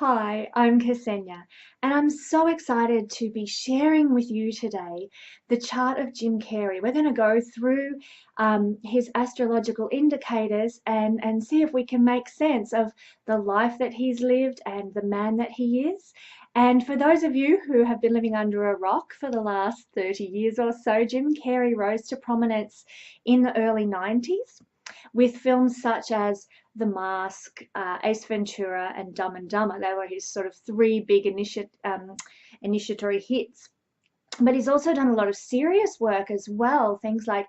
Hi, I'm Ksenia, and I'm so excited to be sharing with you today the chart of Jim Carrey. We're going to go through his astrological indicators and see if we can make sense of the life that he's lived and the man that he is. And for those of you who have been living under a rock for the last 30 years or so, Jim Carrey rose to prominence in the early 90s with films such as The Mask, Ace Ventura, and Dumb and Dumber. They were his sort of three big initiatory hits. But he's also done a lot of serious work as well, things like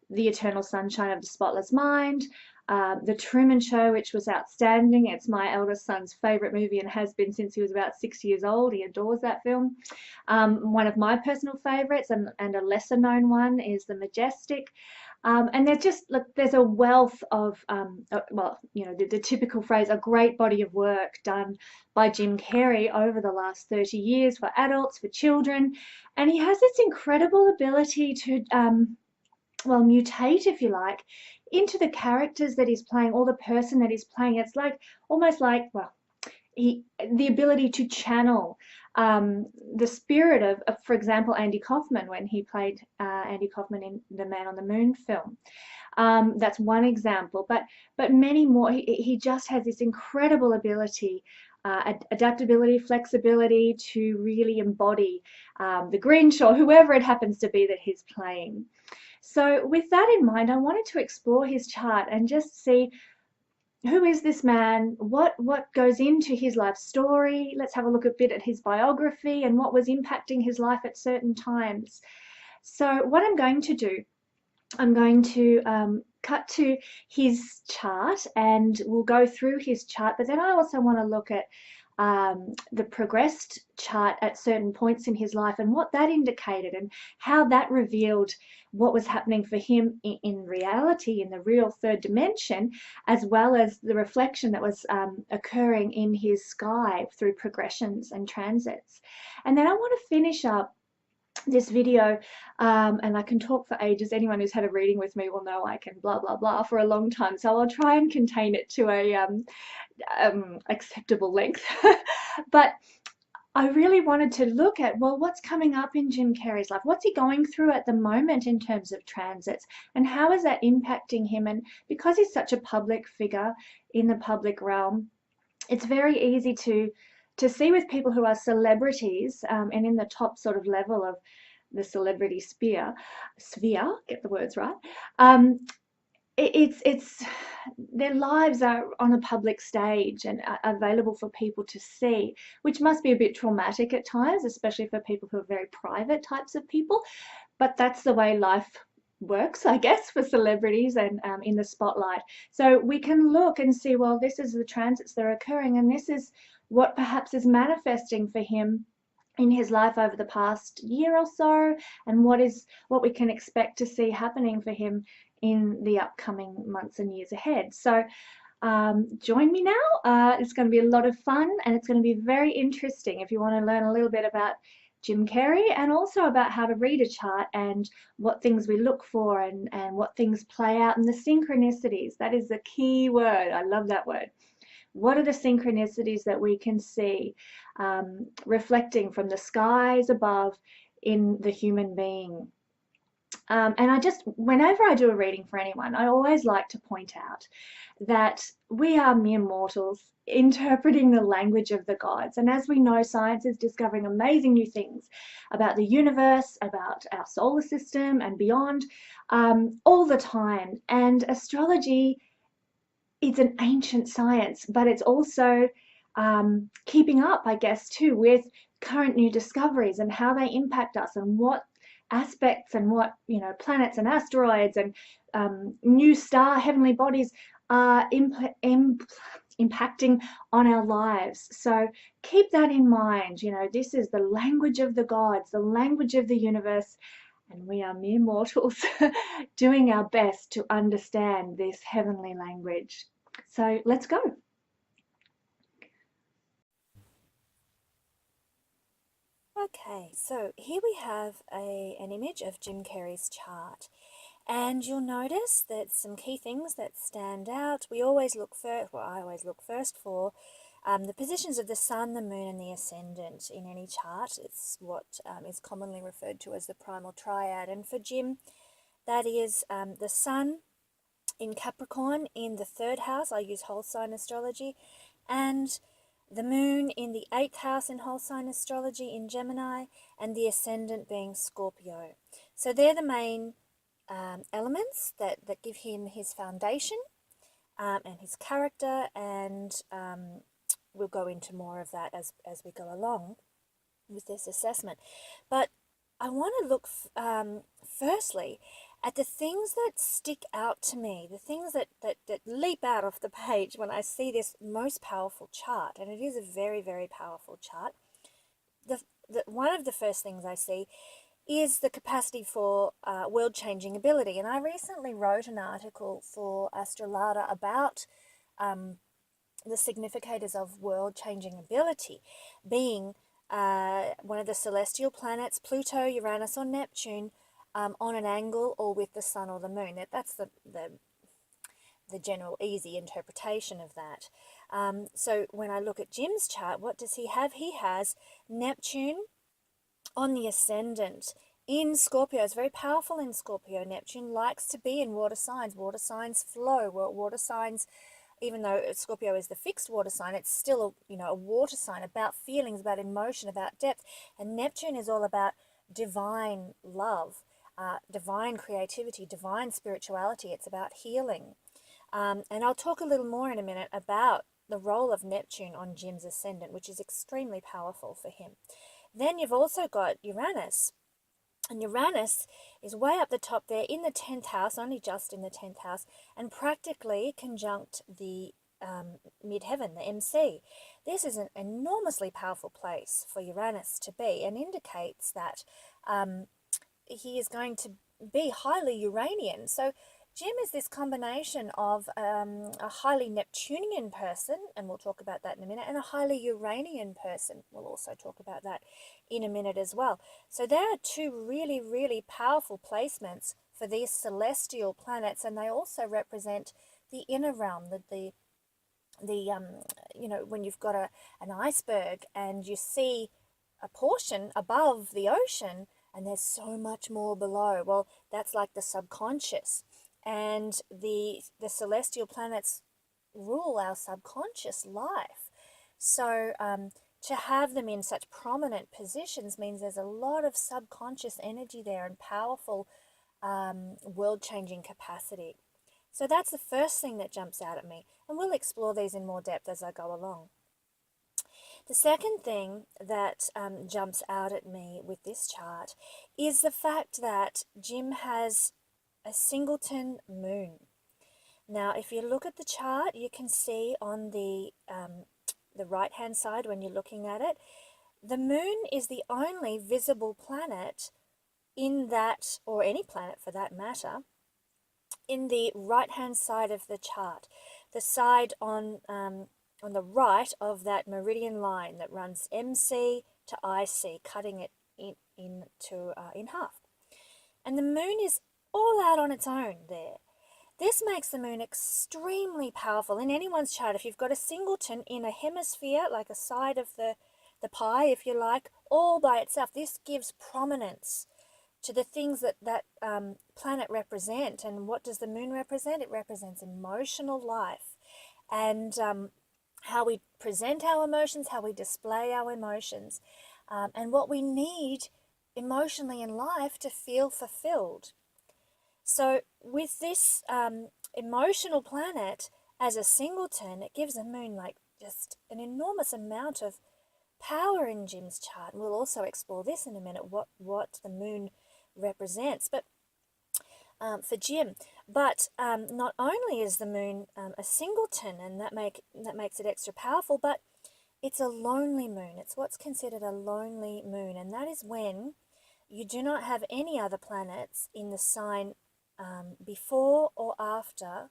The Eternal Sunshine of the Spotless Mind, The Truman Show, which was outstanding. It's my eldest son's favourite movie and has been since he was about 6 years old. He adores that film. One of my personal favourites and a lesser known one is The Majestic. And there's just, look, there's a wealth of, the typical phrase, a great body of work done by Jim Carrey over the last 30 years for adults, for children. And he has this incredible ability to, mutate, if you like, into the characters that he's playing or the person that he's playing. It's like almost like, the ability to channel the spirit of, for example, Andy Kaufman when he played Andy Kaufman in the Man on the Moon film. That's one example, but many more. He just has this incredible ability, adaptability, flexibility to really embody the Grinch or whoever it happens to be that he's playing. So with that in mind, I wanted to explore his chart and just see who is this man, what goes into his life story. Let's have a look a bit at his biography and what was impacting his life at certain times. So what I'm going to do, I'm going to cut to his chart and we'll go through his chart, but then I also want to look at the progressed chart at certain points in his life and what that indicated and how that revealed what was happening for him in reality, in the real third dimension, as well as the reflection that was occurring in his sky through progressions and transits. And then I want to finish up this video, and I can talk for ages. Anyone who's had a reading with me will know I can blah blah blah for a long time, so I'll try and contain it to a acceptable length. But I really wanted to look at, well, what's coming up in Jim Carrey's life? What's he going through at the moment in terms of transits? And how is that impacting him? And because he's such a public figure in the public realm, it's very easy to see with people who are celebrities and in the top sort of level of the celebrity sphere, get the words right, it's their lives are on a public stage and available for people to see, which must be a bit traumatic at times, especially for people who are very private types of people. But that's the way life works, I guess, for celebrities and in the spotlight. So we can look and see, well, this is the transits that are occurring, and this is what perhaps is manifesting for him in his life over the past year or so, and what we can expect to see happening for him in the upcoming months and years ahead. So join me now. It's going to be a lot of fun and it's going to be very interesting if you want to learn a little bit about Jim Carrey and also about how to read a chart and what things we look for and what things play out and the synchronicities. That is the key word. I love that word. What are the synchronicities that we can see reflecting from the skies above in the human being? And whenever I do a reading for anyone, I always like to point out that we are mere mortals interpreting the language of the gods. And as we know, science is discovering amazing new things about the universe, about our solar system and beyond, all the time. And astrology, it's an ancient science, but it's also keeping up, I guess, too, with current new discoveries and how they impact us and what aspects and what planets and asteroids and new heavenly bodies are impacting on our lives. So keep that in mind. This is the language of the gods, the language of the universe, and we are mere mortals doing our best to understand this heavenly language. So let's go. Okay, so here we have an image of Jim Carrey's chart, and you'll notice that some key things that stand out. We always look first, well, I always look first for The positions of the sun, the moon, and the ascendant in any chart. It's what is commonly referred to as the primal triad. And for Jim, that is the sun in Capricorn in the 3rd house. I use whole sign astrology. And the moon in the 8th house in whole sign astrology in Gemini, and the ascendant being Scorpio. So they're the main elements that give him his foundation and his character, and we'll go into more of that as we go along with this assessment. But I want to look firstly at the things that stick out to me, the things that leap out off the page when I see this most powerful chart, and it is a very, very powerful chart. One of the first things I see is the capacity for world-changing ability. And I recently wrote an article for Astrology about the significators of world-changing ability, being one of the celestial planets, Pluto, Uranus, or Neptune, on an angle or with the sun or the moon. That's the general easy interpretation of that. So when I look at Jim's chart, what does he have? He has Neptune on the ascendant in Scorpio. It's very powerful in Scorpio. Neptune likes to be in water signs. Water signs flow. Water signs, even though Scorpio is the fixed water sign, it's still a water sign, about feelings, about emotion, about depth. And Neptune is all about divine love, divine creativity, divine spirituality. It's about healing. And I'll talk a little more in a minute about the role of Neptune on Jim's ascendant, which is extremely powerful for him. Then you've also got Uranus. And Uranus is way up the top there in the 10th house, only just in the 10th house, and practically conjunct the midheaven, the MC. This is an enormously powerful place for Uranus to be, and indicates that he is going to be highly Uranian. So Jim is this combination of a highly Neptunian person, and we'll talk about that in a minute, and a highly Uranian person. We'll also talk about that in a minute as well. So there are two really, really powerful placements for these celestial planets, and they also represent the inner realm, when you've got an iceberg and you see a portion above the ocean and there's so much more below. Well, that's like the subconscious. And the celestial planets rule our subconscious life. So to have them in such prominent positions means there's a lot of subconscious energy there and powerful world-changing capacity. So that's the first thing that jumps out at me, and we'll explore these in more depth as I go along. The second thing that jumps out at me with this chart is the fact that Jim has a singleton moon. Now, if you look at the chart, you can see on the right-hand side when you're looking at it, the moon is the only visible planet in that, or any planet for that matter, in the right-hand side of the chart, the side on the right of that meridian line that runs MC to IC, cutting it in half. And the moon is all out on its own there. This makes the moon extremely powerful in anyone's chart. If you've got a singleton in a hemisphere, like a side of the pie, if you like, all by itself, this gives prominence to the things that planet represent. And what does the moon represent? It represents emotional life and how we present our emotions, how we display our emotions, and what we need emotionally in life to feel fulfilled. So with this emotional planet as a singleton, it gives the moon like just an enormous amount of power in Jim's chart. And we'll also explore this in a minute, what the moon represents. But for Jim, but not only is the moon a singleton, and that makes it extra powerful, but it's a lonely moon. It's what's considered a lonely moon, and that is when you do not have any other planets in the sign before or after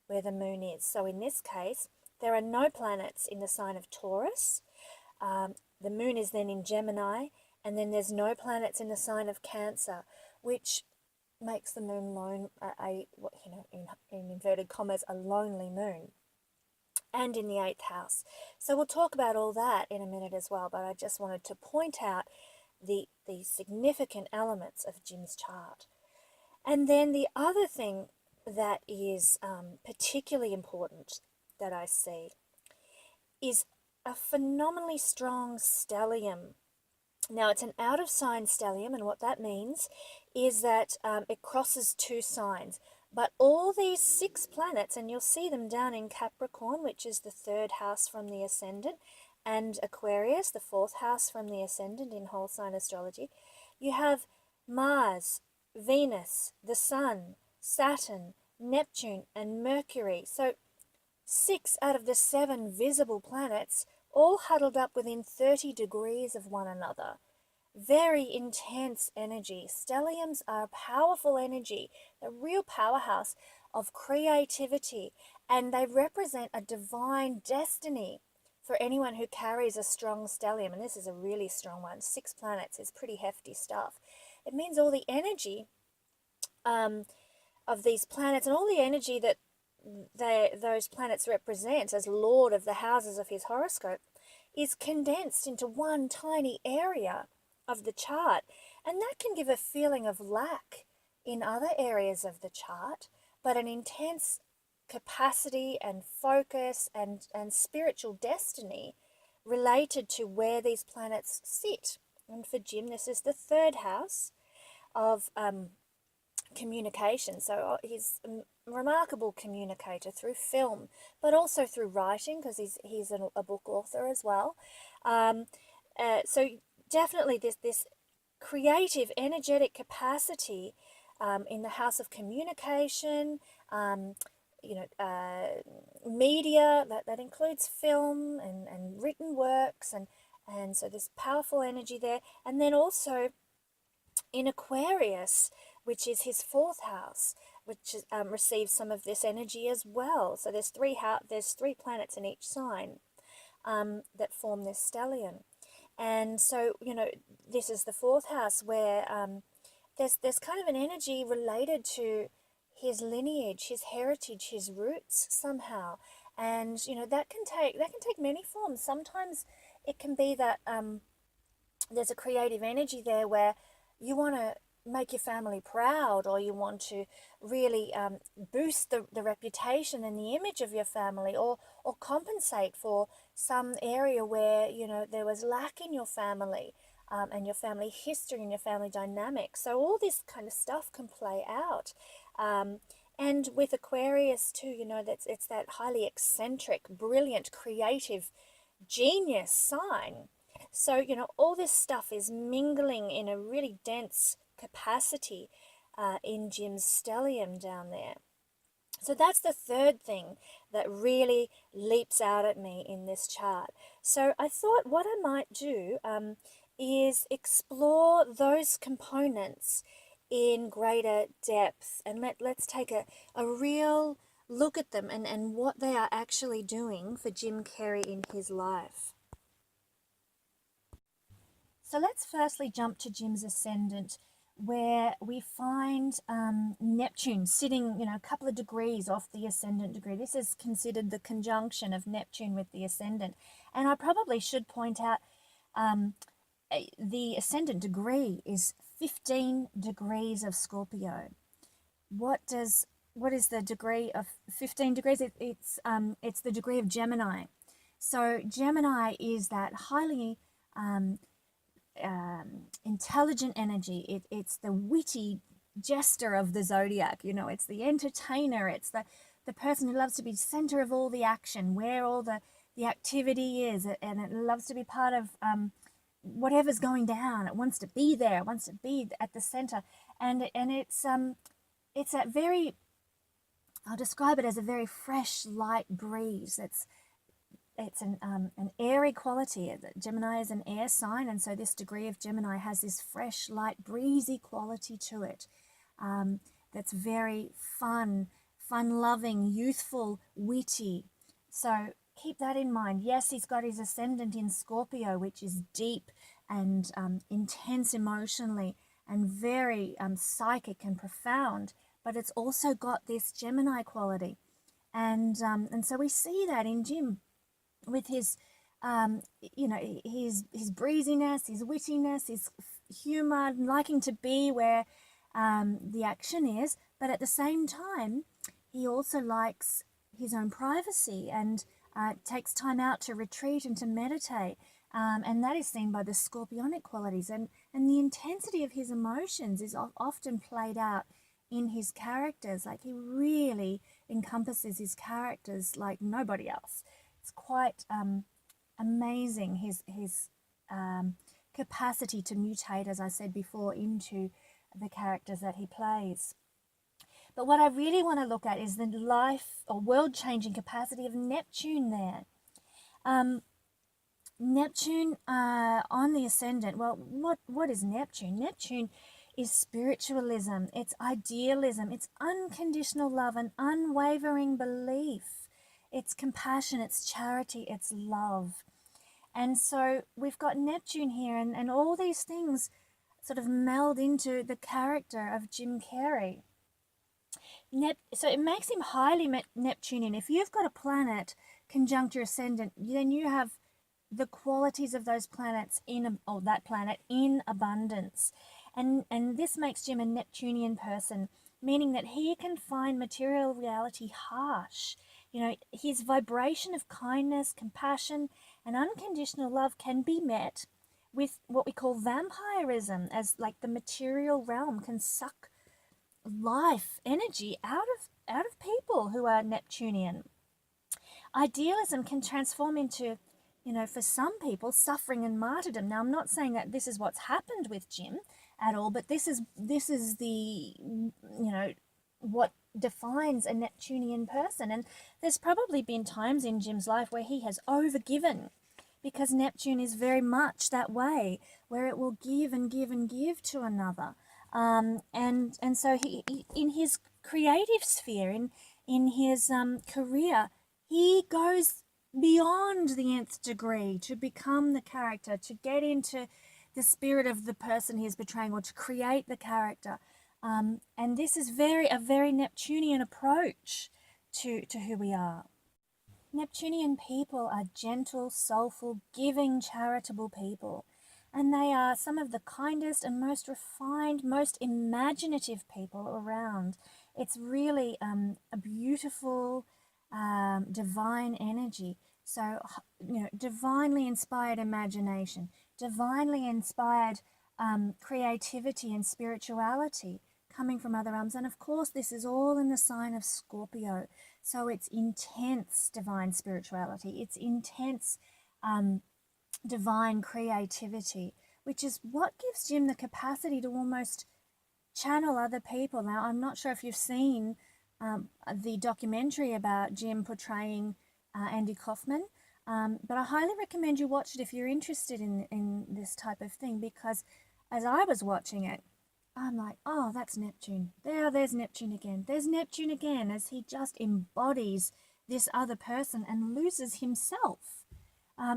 where the moon is. So in this case, there are no planets in the sign of Taurus. The moon is then in Gemini, and then there's no planets in the sign of Cancer, which makes the moon in inverted commas, a lonely moon. and in the 8th house. So we'll talk about all that in a minute as well, but I just wanted to point out the significant elements of Jim's chart. And then the other thing that is particularly important that I see is a phenomenally strong stellium. Now, it's an out of sign stellium, and what that means is that it crosses 2 signs. But all these 6 planets, and you'll see them down in Capricorn, which is the 3rd house from the ascendant, and Aquarius, the 4th house from the ascendant in whole sign astrology, you have Mars, Venus, the Sun, Saturn, Neptune, and Mercury. So 6 out of the 7 visible planets all huddled up within 30 degrees of one another. Very intense energy. Stelliums are powerful energy, a real powerhouse of creativity, and they represent a divine destiny for anyone who carries a strong stellium. And this is a really strong one. 6 planets is pretty hefty stuff. It means all the energy of these planets and all the energy that those planets represent as lord of the houses of his horoscope is condensed into one tiny area of the chart. And that can give a feeling of lack in other areas of the chart, but an intense capacity and focus and spiritual destiny related to where these planets sit. And for Jim, this is the 3rd house of communication. So he's a remarkable communicator through film, but also through writing, because he's a book author as well. So definitely this creative, energetic capacity in the house of communication, media, that includes film and written works, and so there's powerful energy there. And then also in Aquarius, which is his 4th house, which receives some of this energy as well. So there's 3 planets in each sign that form this stellium. And so, this is the 4th house where there's kind of an energy related to his lineage, his heritage, his roots somehow. And, that can take many forms. Sometimes it can be that there's a creative energy there where you want to make your family proud, or you want to really boost the reputation and the image of your family, or compensate for some area where there was lack in your family, and your family history and your family dynamics. So all this kind of stuff can play out. And with Aquarius too, it's that highly eccentric, brilliant, creative, genius sign. So, all this stuff is mingling in a really dense capacity in Jim's stellium down there. So that's the third thing that really leaps out at me in this chart. So I thought what I might do is explore those components in greater depth, and let's take a real look at them and what they are actually doing for Jim Carrey in his life. So let's firstly jump to Jim's ascendant, where we find Neptune sitting, a couple of degrees off the ascendant degree. This is considered the conjunction of Neptune with the ascendant. And I probably should point out the ascendant degree is 15 degrees of Scorpio. What is the degree of 15 degrees? It's the degree of Gemini. So Gemini is that highly intelligent energy. It's the witty jester of the zodiac. It's the entertainer. It's the person who loves to be center of all the action, where all the activity is, and it loves to be part of whatever's going down. It wants to be there. It wants to be at the center, and it's that very, I'll describe it as a very fresh, light breeze. It's an airy quality. Gemini is an air sign, and so this degree of Gemini has this fresh, light, breezy quality to it. That's very fun-loving, youthful, witty. So keep that in mind. Yes, he's got his ascendant in Scorpio, which is deep and intense emotionally and very psychic and profound, but it's also got this Gemini quality. And so we see that in Jim with his his breeziness, his wittiness, his humor, liking to be where the action is, but at the same time, he also likes his own privacy and takes time out to retreat and to meditate. And that is seen by the scorpionic qualities. And the intensity of his emotions is often played out in his characters. Like, he really encompasses his characters like nobody else. It's quite amazing, his capacity to mutate, as I said before, into the characters that he plays. But what I really want to look at is the life or world-changing capacity of Neptune there. Neptune on the ascendant. Well, what is Neptune? Neptune is spiritualism, it's idealism, it's unconditional love and unwavering belief. It's compassion, it's charity, it's love. And so we've got Neptune here, and all these things sort of meld into the character of Jim Carrey. So it makes him highly Neptunian. If you've got a planet conjunct your ascendant, then you have the qualities of those planets that planet in abundance. And this makes Jim a Neptunian person, meaning that he can find material reality harsh. You know, his vibration of kindness, compassion, and unconditional love can be met with what we call vampirism, as like the material realm can suck life energy out of people who are Neptunian. Idealism can transform into, for some people, suffering and martyrdom. Now, I'm not saying that this is what's happened with Jim at all, but this is the what defines a Neptunian person. And there's probably been times in Jim's life where he has overgiven, because Neptune is very much that way, where it will give and give and give to another. And so he in his creative sphere, in his career, he goes beyond the nth degree to become the character, to get into the spirit of the person he is portraying, or to create the character. And this is a very Neptunian approach to who we are. Neptunian people are gentle, soulful, giving, charitable people. And they are some of the kindest and most refined, most imaginative people around. It's really a beautiful, divine energy. So, divinely inspired imagination, divinely inspired creativity and spirituality coming from other realms. And of course, this is all in the sign of Scorpio. So it's intense divine spirituality. It's intense divine creativity, which is what gives Jim the capacity to almost channel other people. Now, I'm not sure if you've seen the documentary about Jim portraying Andy Kaufman, but I highly recommend you watch it if you're interested in this type of thing, because as I was watching it, I'm like, oh, that's Neptune. There's Neptune again. There's Neptune again, as he just embodies this other person and loses himself.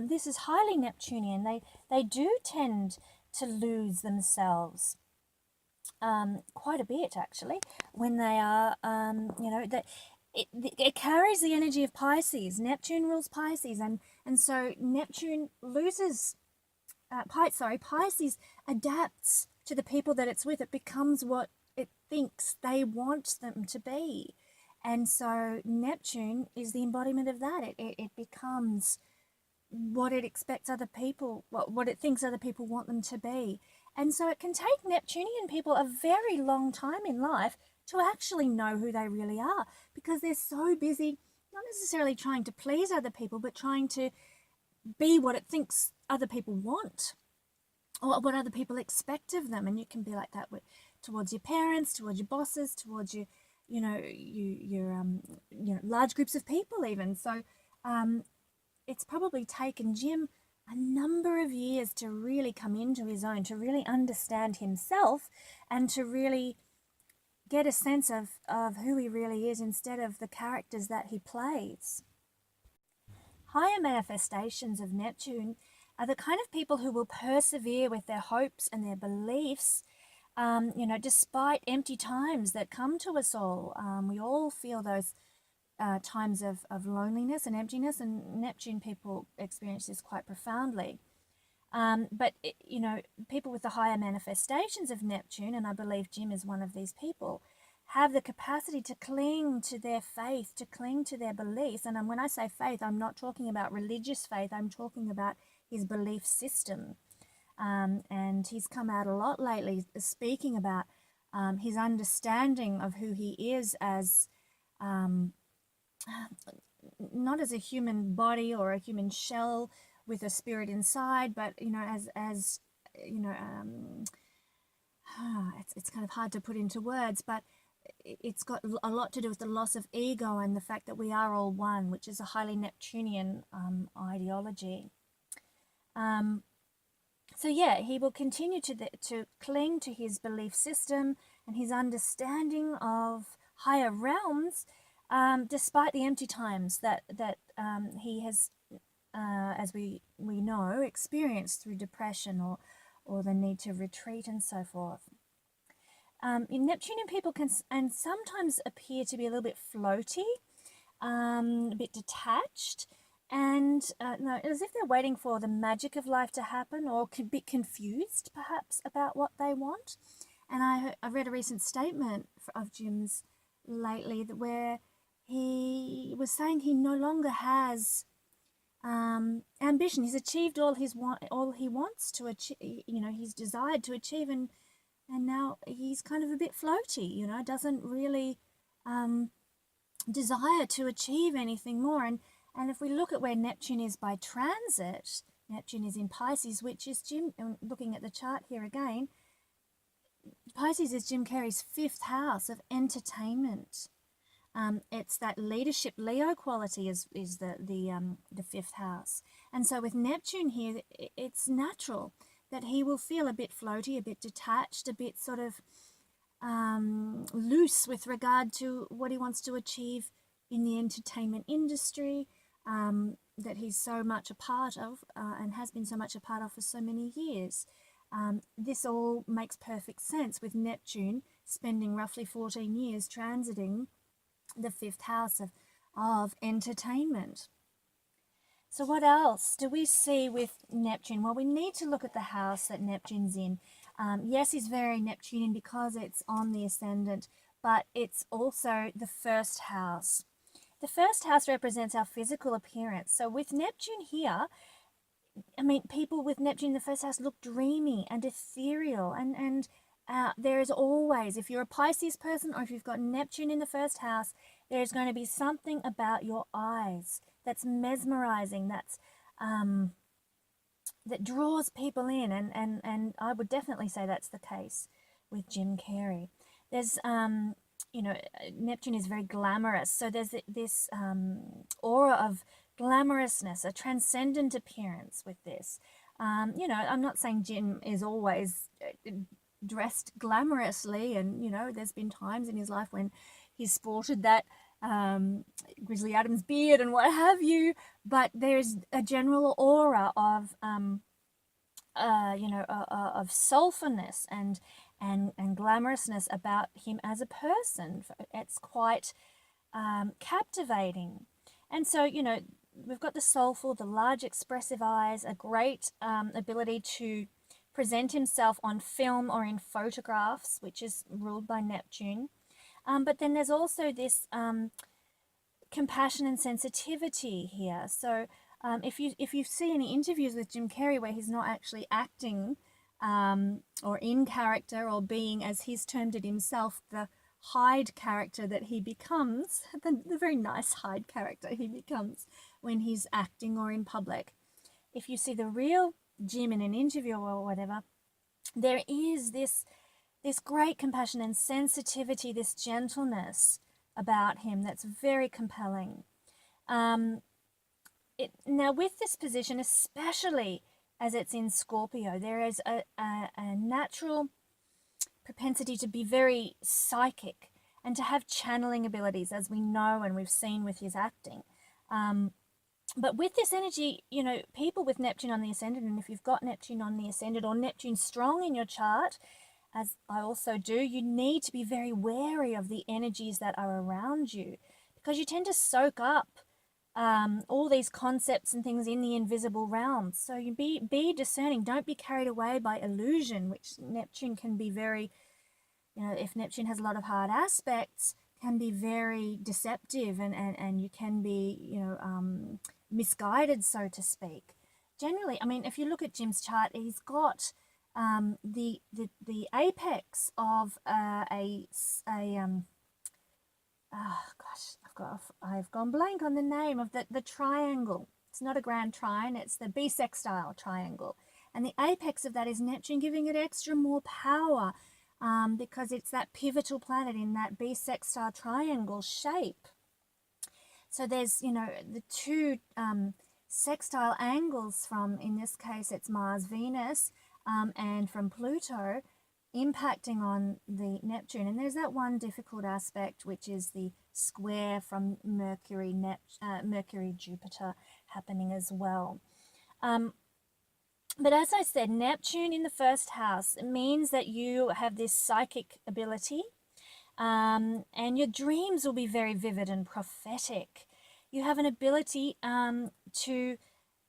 This is highly Neptunian. They do tend to lose themselves quite a bit, actually, when they are, it carries the energy of Pisces. Neptune rules Pisces, and so Neptune loses, Pisces adapts to the people that it's with. It becomes what it thinks they want them to be. And so Neptune is the embodiment of that. It becomes what it expects other people, what it thinks other people want them to be. And so it can take Neptunian people a very long time in life to actually know who they really are, because they're so busy, not necessarily trying to please other people, but trying to be what it thinks other people want, or what other people expect of them. And you can be like that towards your parents, towards your bosses, towards your large groups of people even. So it's probably taken Jim a number of years to really come into his own, to really understand himself, and to really get a sense of who he really is instead of the characters that he plays. Higher manifestations of Neptune are the kind of people who will persevere with their hopes and their beliefs, despite empty times that come to us all. We all feel those times of loneliness and emptiness, and Neptune people experience this quite profoundly. But people with the higher manifestations of Neptune, and I believe Jim is one of these people, have the capacity to cling to their faith, to cling to their beliefs. And when I say faith, I'm not talking about religious faith, I'm talking about his belief system. And he's come out a lot lately speaking about his understanding of who he is as not as a human body or a human shell with a spirit inside, but as it's kind of hard to put into words, but it's got a lot to do with the loss of ego and the fact that we are all one, which is a highly Neptunian ideology. So yeah, he will continue to cling to his belief system and his understanding of higher realms, despite the empty times that he has, as we know, experienced through depression or the need to retreat and so forth. Neptunian people can and sometimes appear to be a little bit floaty, a bit detached, and as if they're waiting for the magic of life to happen, or a bit confused perhaps about what they want. And I read a recent statement of Jim's lately where he was saying he no longer has ambition. He's achieved all he wants to achieve. He's desired to achieve, and now he's kind of a bit floaty. Doesn't really desire to achieve anything more. And if we look at where Neptune is by transit, Neptune is in Pisces, which is Jim. Looking at the chart here again, Pisces is Jim Carrey's 5th house of entertainment. It's that leadership Leo quality is the 5th house. And so with Neptune here, it's natural that he will feel a bit floaty, a bit detached, a bit sort of loose with regard to what he wants to achieve in the entertainment industry, that he's so much a part of and has been so much a part of for so many years. This all makes perfect sense with Neptune spending roughly 14 years transiting the 5th house of entertainment. So what else do we see with Neptune? Well, we need to look at the house that Neptune's in. Yes, he's very Neptunian because it's on the ascendant, but it's also the 1st house. The 1st house represents our physical appearance. So with Neptune here, people with Neptune in the 1st house look dreamy and ethereal, and there is always, if you're a Pisces person or if you've got Neptune in the 1st house, there's going to be something about your eyes that's mesmerizing, that draws people in, and I would definitely say that's the case with Jim Carrey. There's Neptune is very glamorous, so there's this aura of glamorousness, a transcendent appearance with this. I'm not saying Jim is always dressed glamorously, and there's been times in his life when he's sported that Grizzly Adams beard and what have you, but there's a general aura of of soulfulness and glamorousness about him as a person. It's quite captivating. And so we've got the soulful, the large expressive eyes, a great ability to present himself on film or in photographs, which is ruled by Neptune. But then there's also this compassion and sensitivity here. So if you see any interviews with Jim Carrey where he's not actually acting or in character or being, as he's termed it himself, the Hyde character that he becomes, the very nice Hyde character he becomes when he's acting or in public. If you see the real Jim in an interview or whatever, there is this great compassion and sensitivity, this gentleness about him that's very compelling. Now with this position, especially as it's in Scorpio, there is a natural propensity to be very psychic and to have channeling abilities, as we know and we've seen with his acting. But with this energy, people with Neptune on the ascendant, and if you've got Neptune on the ascendant or Neptune strong in your chart, as I also do, you need to be very wary of the energies that are around you, because you tend to soak up all these concepts and things in the invisible realms. So you be discerning. Don't be carried away by illusion, which Neptune can be very, if Neptune has a lot of hard aspects, can be very deceptive, and you can be, misguided, so to speak. Generally, I mean, if you look at Jim's chart, he's got the apex of oh gosh, I've gone blank on the name of the triangle. It's not a grand trine, it's the bisextile triangle. And the apex of that is Neptune, giving it extra more power, because it's that pivotal planet in that bisextile triangle shape. So there's, the two sextile angles from, in this case, it's Mars, Venus, and from Pluto, impacting on the Neptune. And there's that one difficult aspect, which is the square from Mercury, Jupiter happening as well. But as I said, Neptune in the first house means that you have this psychic ability, and your dreams will be very vivid and prophetic. You have an ability to,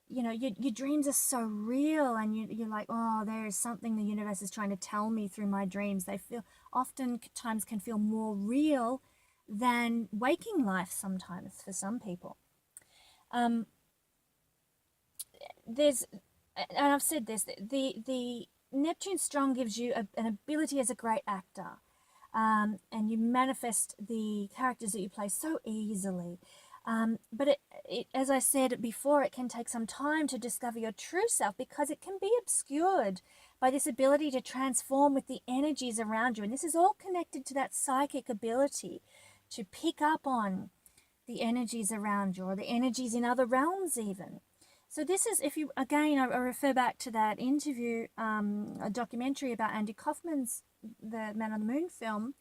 your dreams are so real, and you're like, oh, there is something the universe is trying to tell me through my dreams. They feel, oftentimes can feel more real than waking life sometimes for some people. And I've said this, the Neptune strong gives you an ability as a great actor, and you manifest the characters that you play so easily. But it, as I said before, it can take some time to discover your true self, because it can be obscured by this ability to transform with the energies around you. And this is all connected to that psychic ability to pick up on the energies around you, or the energies in other realms even. So this is, if you, again, I refer back to that interview, a documentary about Andy Kaufman's The Man on the Moon film.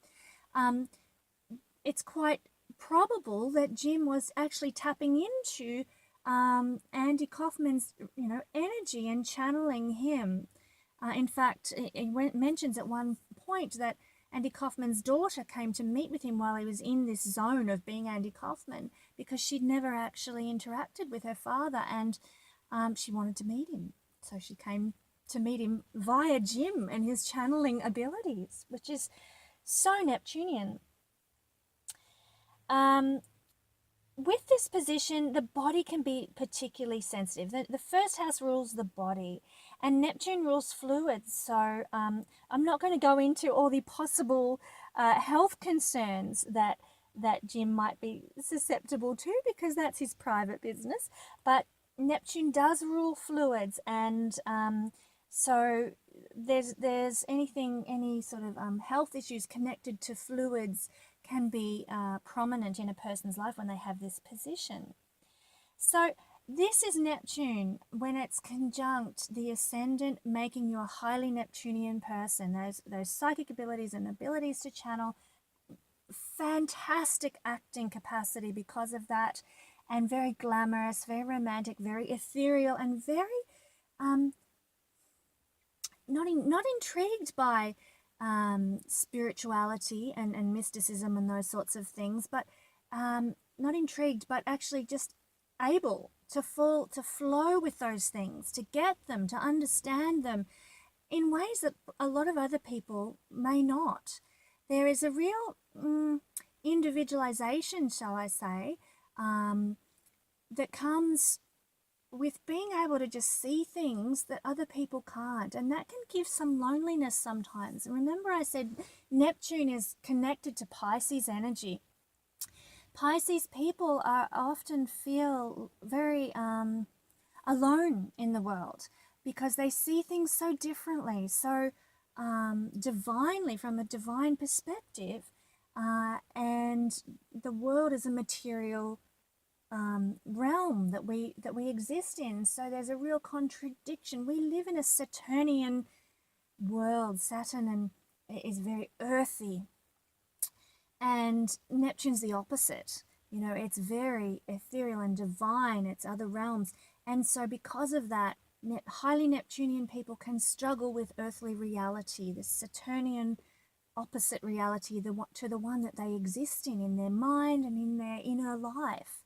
It's quite probable that Jim was actually tapping into Andy Kaufman's, energy and channeling him. In fact, it mentions at one point that Andy Kaufman's daughter came to meet with him while he was in this zone of being Andy Kaufman, because she'd never actually interacted with her father, and she wanted to meet him. So she came to meet him via Jim and his channeling abilities, which is so Neptunian. With this position, the body can be particularly sensitive. The first house rules the body, and Neptune rules fluids. So I'm not going to go into all the possible health concerns that Jim might be susceptible to, because that's his private business. But Neptune does rule fluids, and so there's any sort of health issues connected to fluids can be prominent in a person's life when they have this position. So this is Neptune when it's conjunct the ascendant, making you a highly Neptunian person. Those psychic abilities and abilities to channel, fantastic acting capacity because of that, and very glamorous, very romantic, very ethereal, and very not intrigued by spirituality and mysticism and those sorts of things, but not intrigued, but actually just able to flow with those things, to get them, to understand them in ways that a lot of other people may not. There is a real individualization, shall I say, that comes with being able to just see things that other people can't, and that can give some loneliness sometimes. And remember, I said Neptune is connected to Pisces energy. Pisces people often feel very alone in the world, because they see things so differently, so divinely, from a divine perspective, and the world is a material realm that we exist in. So there's a real contradiction. We live in a Saturnian world. Saturn is very earthy, and Neptune's the opposite. It's very ethereal and divine. It's other realms. And so because of that, highly Neptunian people can struggle with earthly reality, this Saturnian opposite reality to the one that they exist in their mind and in their inner life.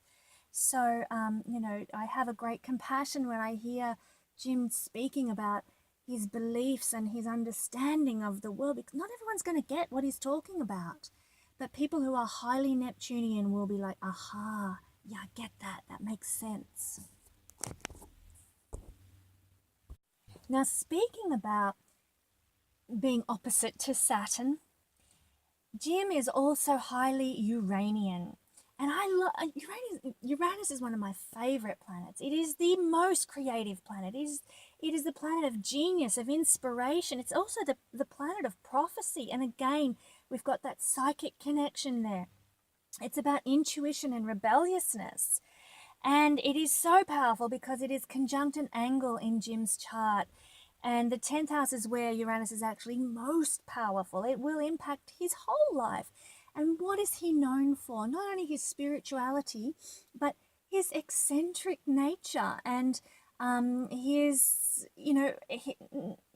So, I have a great compassion when I hear Jim speaking about his beliefs and his understanding of the world, because not everyone's going to get what he's talking about. But people who are highly Neptunian will be like, aha, yeah, I get that. That makes sense. Now, speaking about being opposite to Saturn, Jim is also highly Uranian. And I love Uranus is one of my favorite planets. It is the most creative planet. It is the planet of genius, of inspiration. It's also the planet of prophecy. And again, we've got that psychic connection there. It's about intuition and rebelliousness. And it is so powerful because it is conjunct an angle in Jim's chart. And the 10th house is where Uranus is actually most powerful. It will impact his whole life. And what is he known for? Not only his spirituality, but his eccentric nature and his,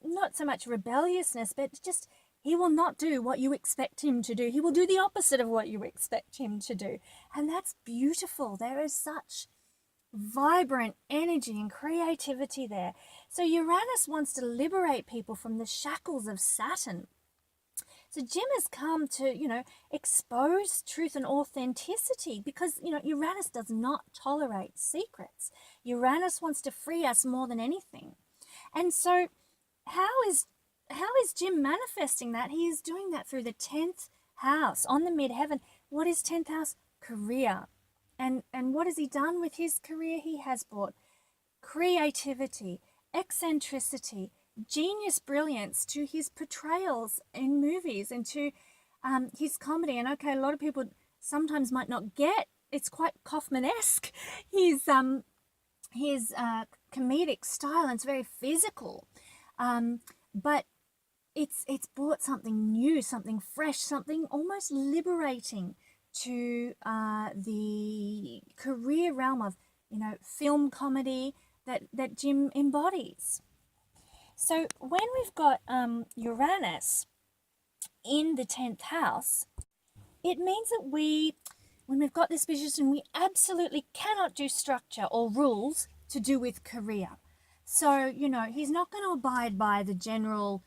not so much rebelliousness, but just he will not do what you expect him to do. He will do the opposite of what you expect him to do. And that's beautiful. There is such vibrant energy and creativity there. So Uranus wants to liberate people from the shackles of Saturn. So Jim has come to, expose truth and authenticity because, Uranus does not tolerate secrets. Uranus wants to free us more than anything. And so how is Jim manifesting that? He is doing that through the 10th house on the midheaven. What is 10th house? Career. And what has he done with his career? He has brought creativity, eccentricity, genius brilliance to his portrayals in movies and to his comedy. And okay, a lot of people sometimes might not get, it's quite Kaufman-esque, his comedic style, and it's very physical. But it's brought something new, something fresh, something almost liberating to the career realm of, film comedy that Jim embodies. So when we've got Uranus in the 10th house, it means that when we've got this position, we absolutely cannot do structure or rules to do with career. So, he's not going to abide by the general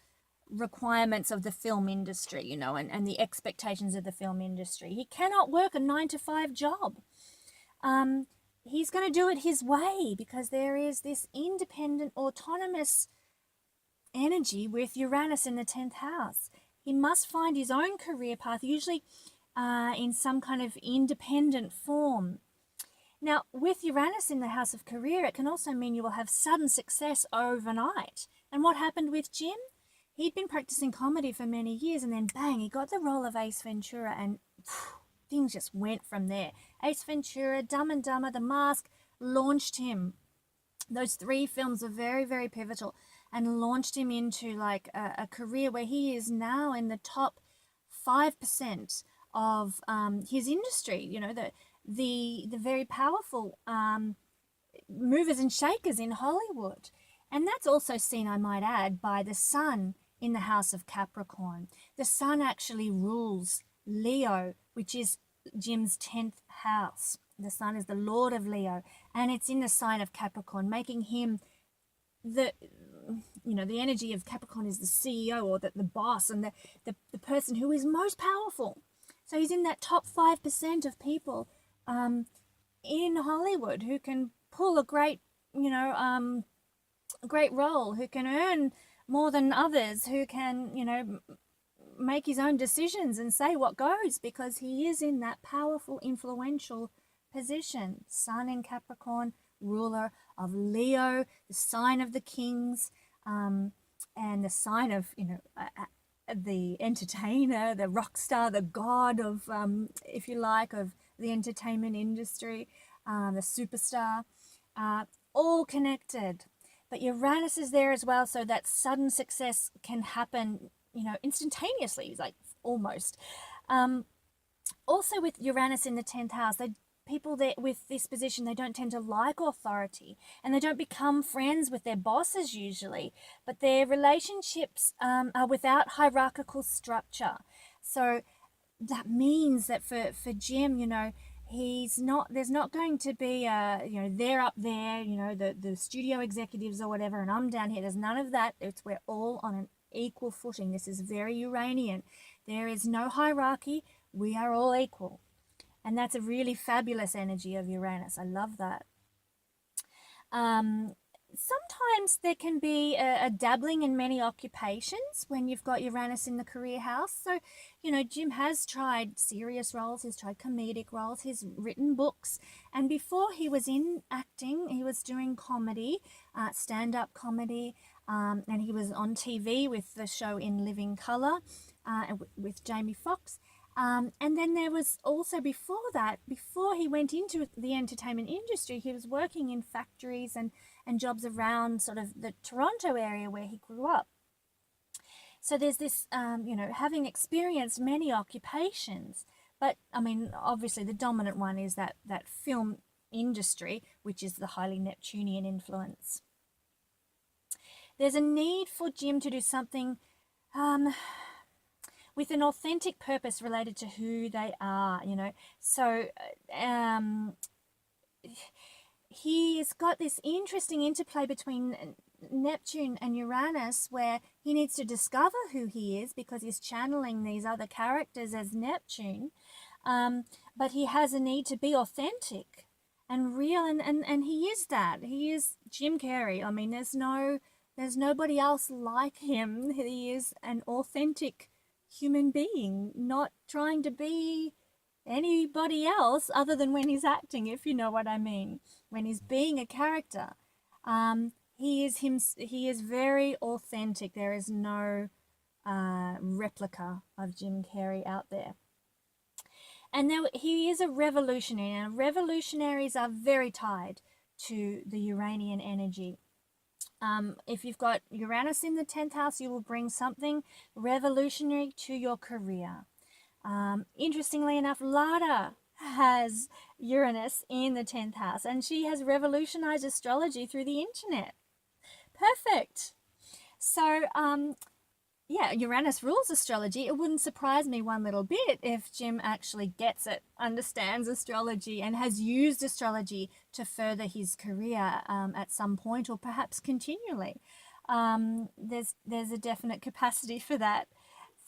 requirements of the film industry, and the expectations of the film industry. He cannot work a 9-to-5 job. He's going to do it his way because there is this independent, autonomous energy with Uranus in the 10th house. He must find his own career path, usually in some kind of independent form. Now, with Uranus in the house of career, it can also mean you will have sudden success overnight. And what happened with Jim? He'd been practicing comedy for many years, and then bang, he got the role of Ace Ventura, and things just went from there. Ace Ventura, Dumb and Dumber, The Mask launched him. Those 3 films are very, very pivotal and launched him into like a career where he is now in the top 5% of his industry, the very powerful movers and shakers in Hollywood. And that's also seen, I might add, by the sun in the house of Capricorn. The sun actually rules Leo, which is Jim's 10th house. The sun is the lord of Leo, and it's in the sign of Capricorn, making him the energy of Capricorn is the CEO or the boss and the person who is most powerful. So he's in that top 5% of people in Hollywood who can pull a great role, who can earn more than others, who can, make his own decisions and say what goes because he is in that powerful, influential position. Sun in Capricorn, ruler of Leo, the sign of the kings, and the sign of, the entertainer, the rock star, the god of, if you like, of the entertainment industry, the superstar, all connected. But Uranus is there as well, so that sudden success can happen, instantaneously, like almost. Also with Uranus in the 10th house, people that with this position, they don't tend to like authority, and they don't become friends with their bosses usually, but their relationships are without hierarchical structure. So that means that for Jim, there's not going to be they're up there, the studio executives or whatever, and I'm down here. There's none of that. We're all on an equal footing. This is very Uranian. There is no hierarchy. We are all equal. And that's a really fabulous energy of Uranus. I love that. Sometimes there can be a dabbling in many occupations when you've got Uranus in the career house. So, Jim has tried serious roles, he's tried comedic roles, he's written books. And before he was in acting, he was doing comedy, stand-up comedy, and he was on TV with the show In Living Colour with Jamie Foxx. And then there was also before he went into the entertainment industry, he was working in factories and jobs around sort of the Toronto area where he grew up. So there's this, having experienced many occupations, but I mean, obviously the dominant one is that film industry, which is the highly Neptunian influence. There's a need for Jim to do something with an authentic purpose related to who they are, So he's got this interesting interplay between Neptune and Uranus where he needs to discover who he is because he's channeling these other characters as Neptune, but he has a need to be authentic and real, and he is that. He is Jim Carrey. I mean, there's nobody else like him. He is an authentic human being, not trying to be anybody else other than when he's acting, if you know what I mean. When he's being a character, he is very authentic. There is no replica of Jim Carrey out there. And he is a revolutionary, and revolutionaries are very tied to the Uranian energy. If you've got Uranus in the 10th house, you will bring something revolutionary to your career. Interestingly enough, Lada has Uranus in the 10th house, and she has revolutionized astrology through the internet. Perfect. So, Uranus rules astrology. It wouldn't surprise me one little bit if Jim actually gets it, understands astrology, and has used astrology to further his career at some point, or perhaps continually. There's a definite capacity for that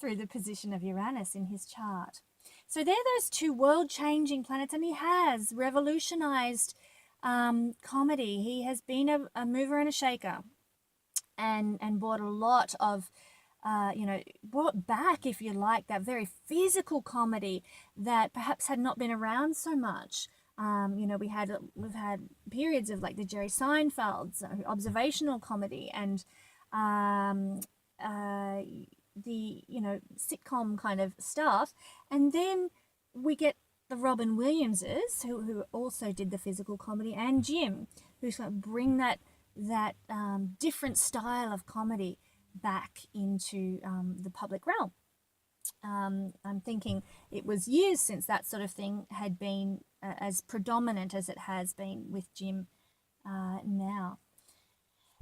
through the position of Uranus in his chart. So they're those two world-changing planets, and he has revolutionized comedy. He has been a mover and a shaker, and brought a lot of brought back, if you like, that very physical comedy that perhaps had not been around so much. We've had periods of like the Jerry Seinfeld's observational comedy and the sitcom kind of stuff, and then we get the Robin Williamses who also did the physical comedy, and Jim, who's going to bring that different style of comedy back into the public realm. I'm thinking it was years since that sort of thing had been as predominant as it has been with Jim now.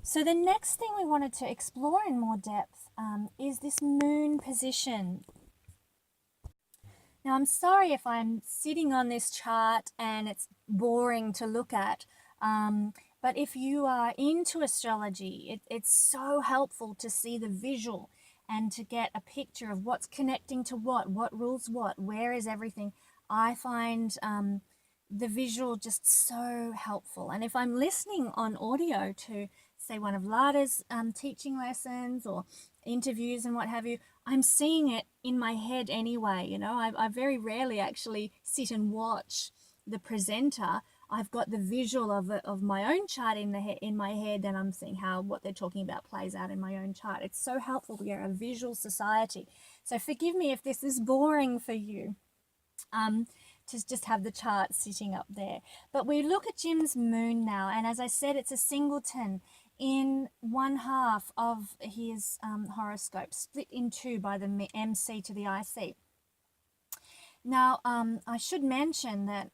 So the next thing we wanted to explore in more depth is this moon position. Now, I'm sorry if I'm sitting on this chart and it's boring to look at, but if you are into astrology, it's so helpful to see the visual and to get a picture of what's connecting to what rules what, where is everything. I find the visual just so helpful. And if I'm listening on audio to, say, one of Lada's teaching lessons or interviews and what have you, I'm seeing it in my head anyway. I very rarely actually sit and watch the presenter. I've got the visual of my own chart in my head, and I'm seeing how what they're talking about plays out in my own chart. It's so helpful. We are a visual society. So forgive me if this is boring for you, to just have the chart sitting up there. But we look at Jim's moon now, and as I said, it's a singleton in one half of his horoscope, split in two by the MC to the IC. Now, I should mention that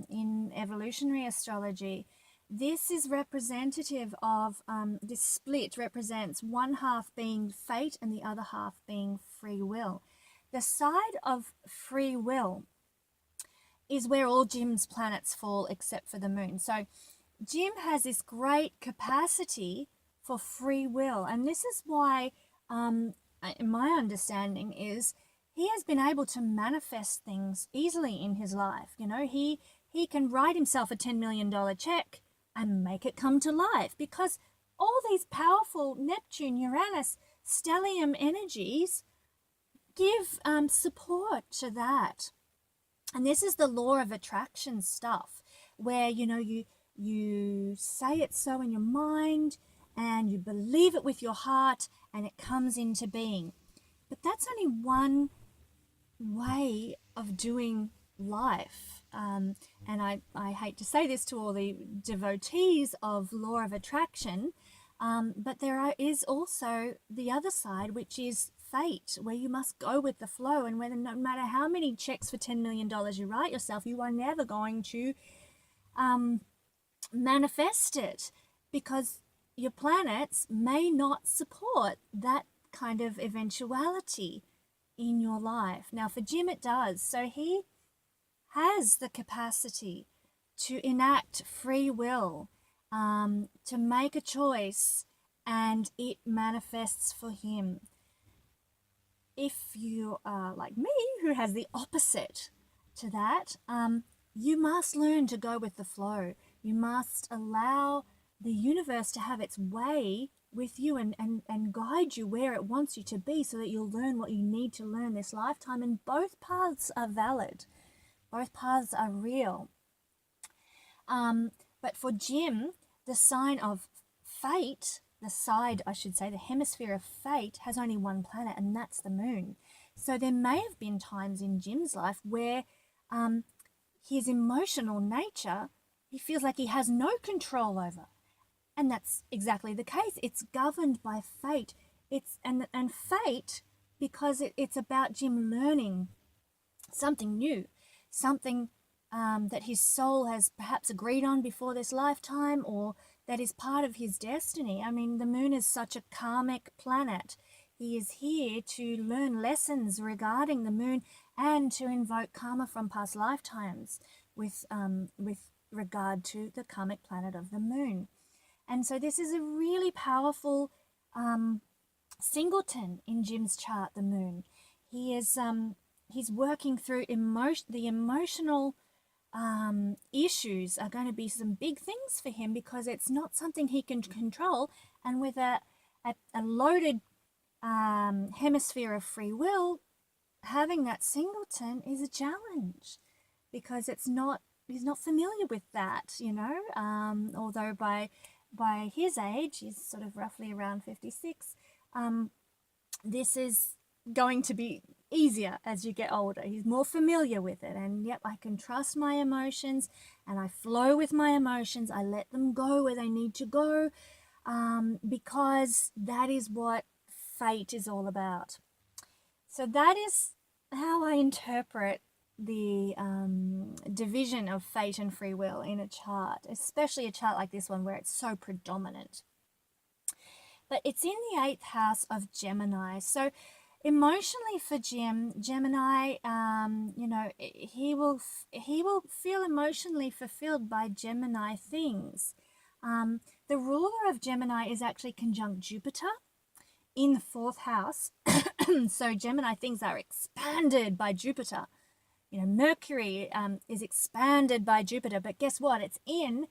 in evolutionary astrology, this is representative of this split represents one half being fate and the other half being free will. The side of free will is where all Jim's planets fall except for the moon. So Jim has this great capacity for free will, and this is why, my understanding is he has been able to manifest things easily in his life. You know, he can write himself a $10 million check and make it come to life because all these powerful Neptune, Uranus, stellium energies give support to that. And this is the law of attraction stuff, where you say it so in your mind and you believe it with your heart and it comes into being. But that's only one way of doing life. And I hate to say this to all the devotees of law of attraction, but is also the other side, which is fate, where you must go with the flow, and whether no matter how many checks for $10 million you write yourself, you are never going to manifest it because your planets may not support that kind of eventuality in your life. Now, for Jim, it does. So he has the capacity to enact free will, to make a choice, and it manifests for him. If you are like me, who has the opposite to that, you must learn to go with the flow. You must allow the universe to have its way with you and guide you where it wants you to be so that you'll learn what you need to learn this lifetime. And both paths are valid. Both paths are real. But for Jim, the sign of fate, the side, I should say, the hemisphere of fate has only one planet, and that's the moon. So there may have been times in Jim's life where his emotional nature, he feels like he has no control over. And that's exactly the case. It's governed by fate. And fate, because it's about Jim learning something new, something that his soul has perhaps agreed on before this lifetime, or that is part of his destiny. I mean, the moon is such a karmic planet. He is here to learn lessons regarding the moon and to invoke karma from past lifetimes with regard to the karmic planet of the moon. And so this is a really powerful singleton in Jim's chart, the moon. He is he's working through the emotional issues are going to be some big things for him because it's not something he can control. And with a loaded hemisphere of free will, having that singleton is a challenge because he's not familiar with that, although by his age, he's sort of roughly around 56, this is going to be easier as you get older. He's more familiar with it, and yep, I can trust my emotions and I flow with my emotions. I let them go where they need to go, because that is what fate is all about. So that is how I interpret the division of fate and free will in a chart, especially a chart like this one where it's so predominant. But it's in the 8th house of Gemini. So emotionally for Gemini, he will feel emotionally fulfilled by Gemini things. The ruler of Gemini is actually conjunct Jupiter in the 4th house. So Gemini things are expanded by Jupiter. Mercury is expanded by Jupiter, but guess what? It's in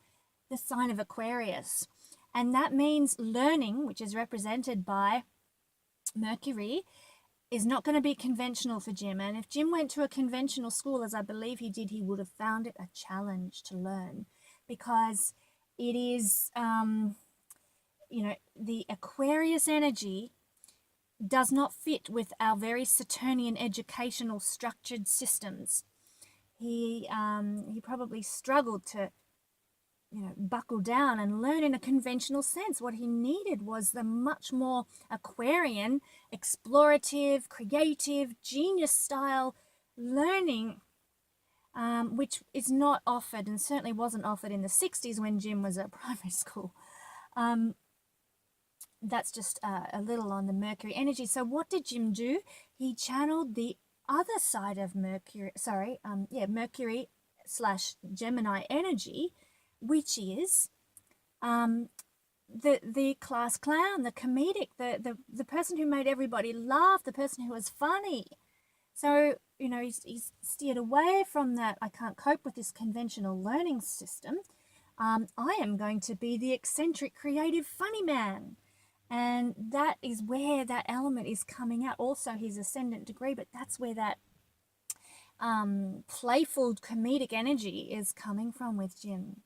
the sign of Aquarius. And that means learning, which is represented by Mercury, is not going to be conventional for Jim. And if Jim went to a conventional school, as I believe he did, he would have found it a challenge to learn because it is, the Aquarius energy does not fit with our very Saturnian educational structured systems. He probably struggled to buckle down and learn in a conventional sense. What he needed was the much more Aquarian, explorative, creative, genius style learning, which is not offered and certainly wasn't offered in the 60s when Jim was at primary school. That's just a little on the Mercury energy. So what did Jim do? He channeled the other side of Mercury, Mercury / Gemini energy, which is the class clown, the comedic, the person who made everybody laugh, the person who was funny. So, he's steered away from that. I can't cope with this conventional learning system. I am going to be the eccentric, creative, funny man. And that is where that element is coming out. Also, his ascendant degree, but that's where that playful, comedic energy is coming from with Jim.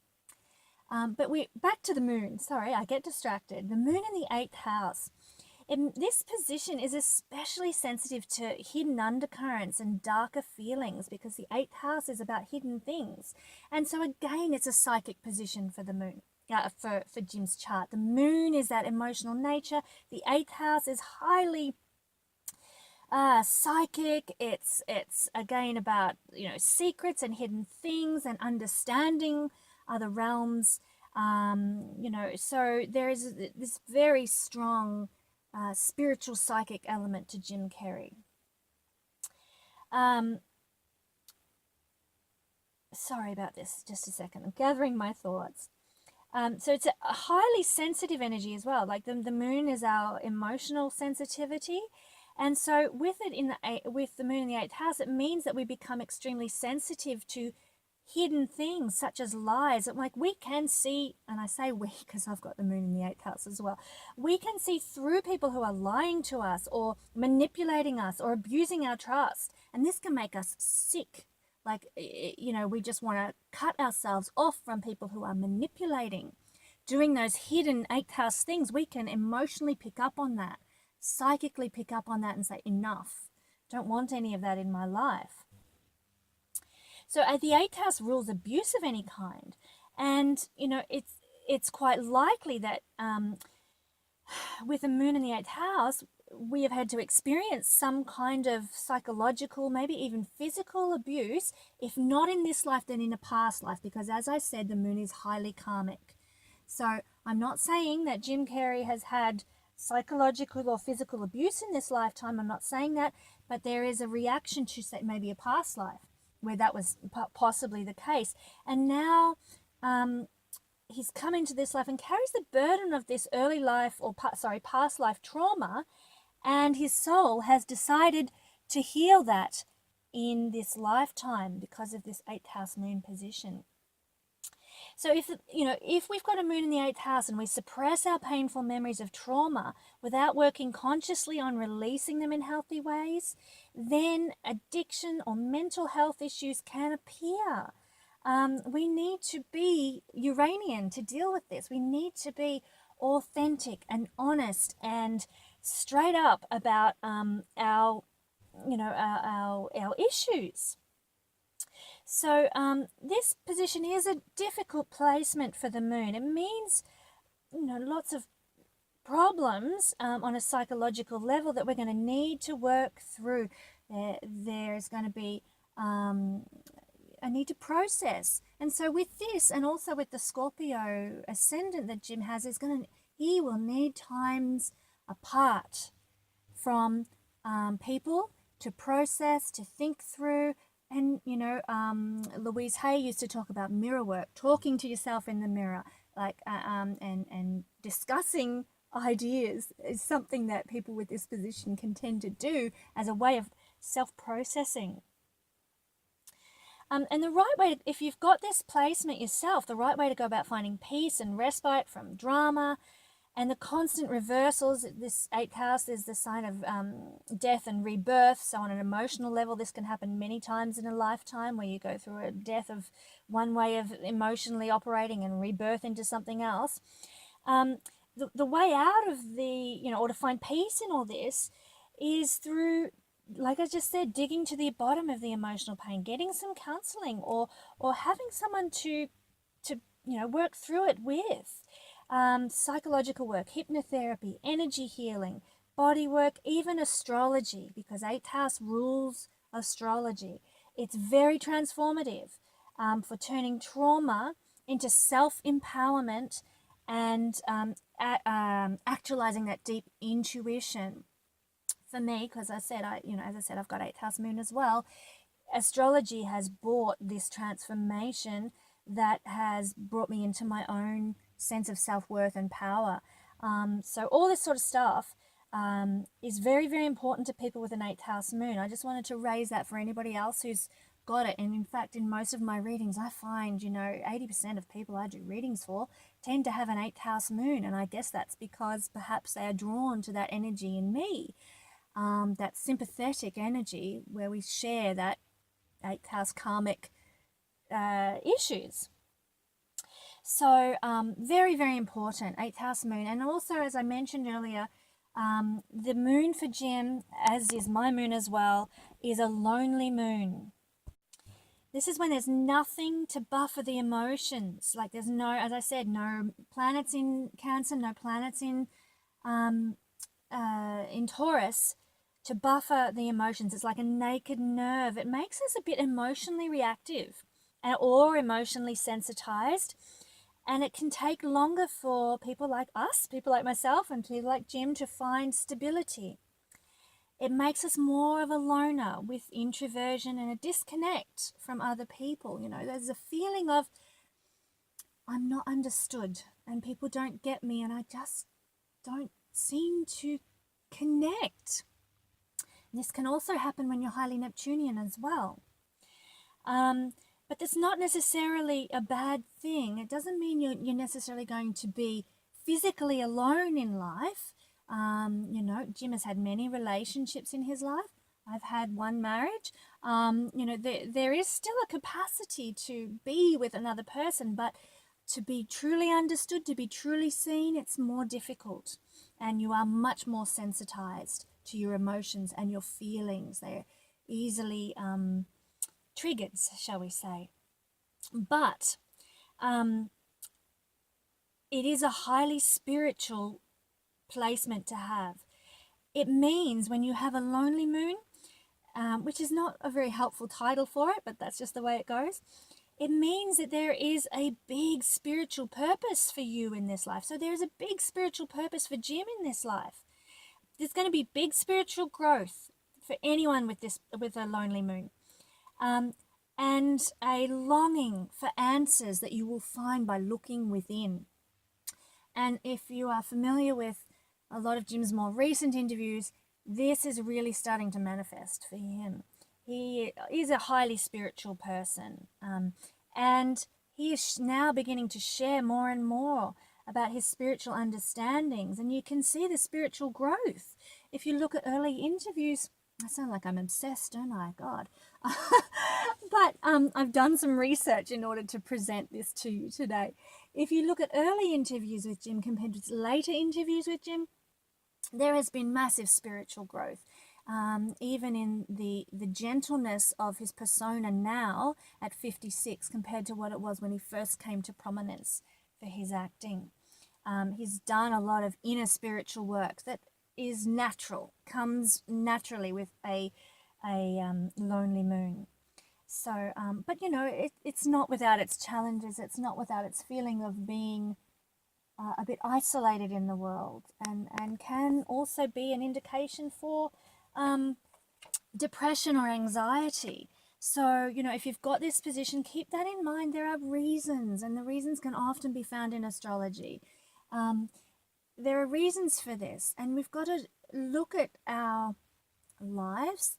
But we back to the moon. Sorry, I get distracted. The moon in the 8th house. This position is especially sensitive to hidden undercurrents and darker feelings because the 8th house is about hidden things. And so again, it's a psychic position for the moon, for Jim's chart. The moon is that emotional nature. The 8th house is highly psychic. It's again about, secrets and hidden things and understanding other realms. So there is this very strong spiritual psychic element to Jim Carrey. Sorry about this, just a second. I'm gathering my thoughts. So it's a highly sensitive energy as well. Like the moon is our emotional sensitivity. And so with the moon in the 8th house, it means that we become extremely sensitive to hidden things such as lies. Like we can see, and I say we because I've got the moon in the 8th house as well, we can see through people who are lying to us or manipulating us or abusing our trust. And this can make us sick. Like, we just want to cut ourselves off from people who are manipulating, doing those hidden 8th house things. We can emotionally pick up on that, psychically pick up on that and say, enough. Don't want any of that in my life. So the 8th house rules abuse of any kind. And, it's quite likely that with the moon in the 8th house, we have had to experience some kind of psychological, maybe even physical abuse, if not in this life, then in a past life. Because as I said, the moon is highly karmic. So I'm not saying that Jim Carrey has had psychological or physical abuse in this lifetime. I'm not saying that, but there is a reaction to, say, maybe a past life where that was possibly the case. And now he's come into this life and carries the burden of this early life or past life trauma, and his soul has decided to heal that in this lifetime because of this 8th house moon position. So if we've got a moon in the 8th house and we suppress our painful memories of trauma without working consciously on releasing them in healthy ways, then addiction or mental health issues can appear. We need to be Uranian to deal with this. We need to be authentic and honest and straight up about our issues. So this position is a difficult placement for the moon. It means, lots of problems on a psychological level that we're going to need to work through. There's going to be a need to process. And so with this, and also with the Scorpio ascendant that Jim has, he will need times apart from people to process, to think through. And, Louise Hay used to talk about mirror work, talking to yourself in the mirror, and discussing ideas is something that people with this position can tend to do as a way of self-processing. And the right way, if you've got this placement yourself, the right way to go about finding peace and respite from drama and the constant reversals. This 8th house is the sign of death and rebirth. So on an emotional level, this can happen many times in a lifetime where you go through a death of one way of emotionally operating and rebirth into something else. The way out of or to find peace in all this is through, like I just said, digging to the bottom of the emotional pain, getting some counseling or having someone to work through it with. Psychological work, hypnotherapy, energy healing, body work, even astrology, because 8th house rules astrology. It's very transformative for turning trauma into self-empowerment and actualizing that deep intuition. For me, because as I said, I've got 8th house moon as well. Astrology has brought this transformation that has brought me into my own sense of self-worth and power. So all this sort of stuff is very, very important to people with an 8th house moon. I just wanted to raise that for anybody else who's got it. And in fact, in most of my readings, I find, 80% of people I do readings for tend to have an 8th house moon. And I guess that's because perhaps they are drawn to that energy in me, that sympathetic energy where we share that 8th house karmic issues. So very, very important, 8th house moon. And also, as I mentioned earlier, the moon for Jim, as is my moon as well, is a lonely moon. This is when there's nothing to buffer the emotions. Like there's no, as I said, no planets in Cancer, no planets in Taurus to buffer the emotions. It's like a naked nerve. It makes us a bit emotionally reactive or emotionally sensitized. And it can take longer for people like us, people like myself, and people like Jim to find stability. It makes us more of a loner with introversion and a disconnect from other people. There's a feeling of I'm not understood and people don't get me and I just don't seem to connect. This can also happen when you're highly Neptunian as well. But that's not necessarily a bad thing. It doesn't mean you're necessarily going to be physically alone in life. Jim has had many relationships in his life. I've had one marriage. There is still a capacity to be with another person, but to be truly understood, to be truly seen, it's more difficult. And you are much more sensitized to your emotions and your feelings. They're easily triggers, shall we say. But it is a highly spiritual placement to have. It means when you have a lonely moon, which is not a very helpful title for it, but that's just the way it goes. It means that there is a big spiritual purpose for you in this life. So there is a big spiritual purpose for Jim in this life. There's going to be big spiritual growth for anyone with a lonely moon. And a longing for answers that you will find by looking within. And if you are familiar with a lot of Jim's more recent interviews, this is really starting to manifest for him. He is a highly spiritual person, and he is now beginning to share more and more about his spiritual understandings, and you can see the spiritual growth. If you look at early interviews, I sound like I'm obsessed, don't I? God. But I've done some research in order to present this to you today. If you look at early interviews with Jim compared to later interviews with Jim, there has been massive spiritual growth. Even in the gentleness of his persona now at 56 compared to what it was when he first came to prominence for his acting. He's done a lot of inner spiritual work that is natural, comes naturally with a lonely moon. So, but it's not without its challenges. It's not without its feeling of being a bit isolated in the world, and can also be an indication for depression or anxiety. So, if you've got this position, keep that in mind. There are reasons, and the reasons can often be found in astrology. There are reasons for this, and we've got to look at our lives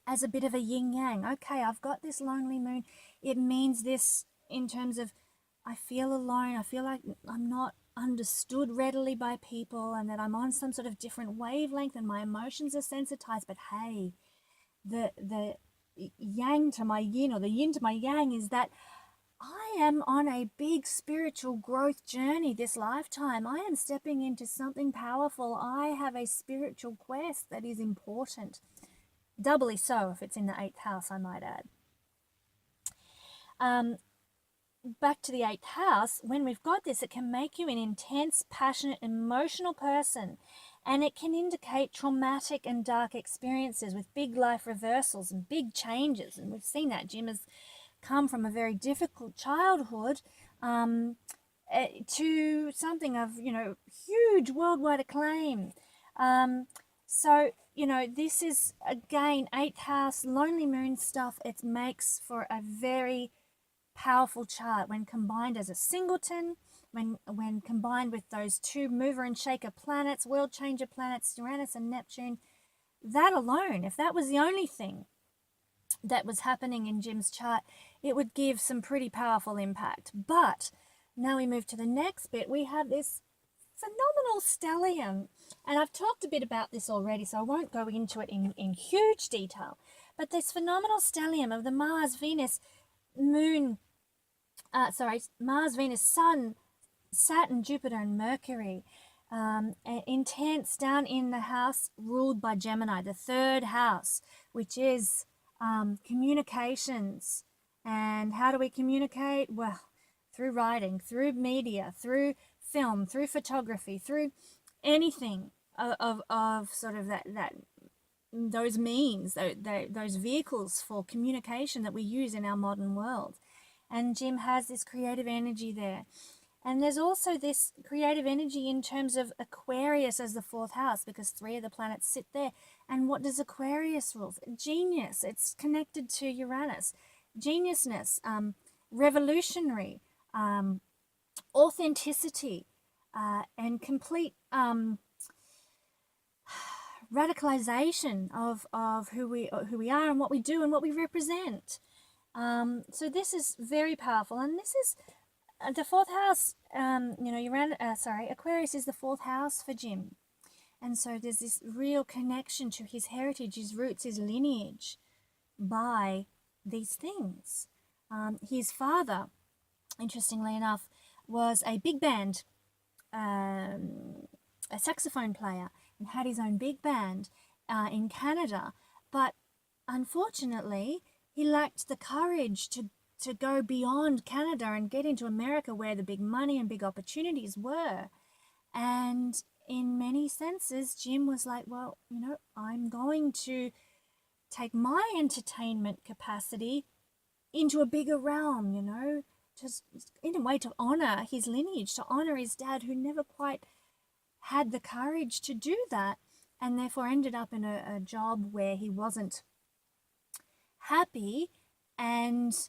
as a bit of a yin-yang. Okay, I've got this lonely moon. It means this in terms of I feel alone. I feel like I'm not understood readily by people and that I'm on some sort of different wavelength and my emotions are sensitized. But hey, the yang to my yin or the yin to my yang is that I am on a big spiritual growth journey this lifetime. I am stepping into something powerful. I have a spiritual quest that is important. Doubly so if it's in the 8th house, I might add. Back to the 8th house, when we've got this, it can make you an intense, passionate, emotional person. And it can indicate traumatic and dark experiences with big life reversals and big changes. And we've seen that Jim has come from a very difficult childhood to something of, huge worldwide acclaim. So, this is, again, 8th house, lonely moon stuff. It makes for a very powerful chart when combined as a singleton, when combined with those two mover and shaker planets, world changer planets, Uranus and Neptune. That alone, if that was the only thing that was happening in Jim's chart, it would give some pretty powerful impact. But now we move to the next bit. We have this phenomenal stellium. And I've talked a bit about this already, so I won't go into it in huge detail. But this phenomenal stellium of the Mars, Venus, Mars, Venus, Sun, Saturn, Jupiter, and Mercury. Intense down in the house ruled by Gemini, the 3rd house, which is communications. And how do we communicate? Well, through writing, through media, through film, through photography, through anything of sort of that those means, those vehicles for communication that we use in our modern world. And Jim has this creative energy there. And there's also this creative energy in terms of Aquarius as the 4th house, because 3 of the planets sit there. And what does Aquarius rule? Genius. It's connected to Uranus. Geniusness, revolutionary, authenticity, and complete radicalization of who we are and what we do and what we represent. So this is very powerful, and this is the 4th house. Aquarius is the 4th house for Jim, and so there's this real connection to his heritage, his roots, his lineage by these things. His father, interestingly enough, was a big band, a saxophone player, and had his own big band in Canada, but unfortunately he lacked the courage to go beyond Canada and get into America, where the big money and big opportunities were. And in many senses, Jim was like, well, I'm going to take my entertainment capacity into a bigger realm, just in a way to honor his lineage, to honor his dad, who never quite had the courage to do that, and therefore ended up in a job where he wasn't happy, and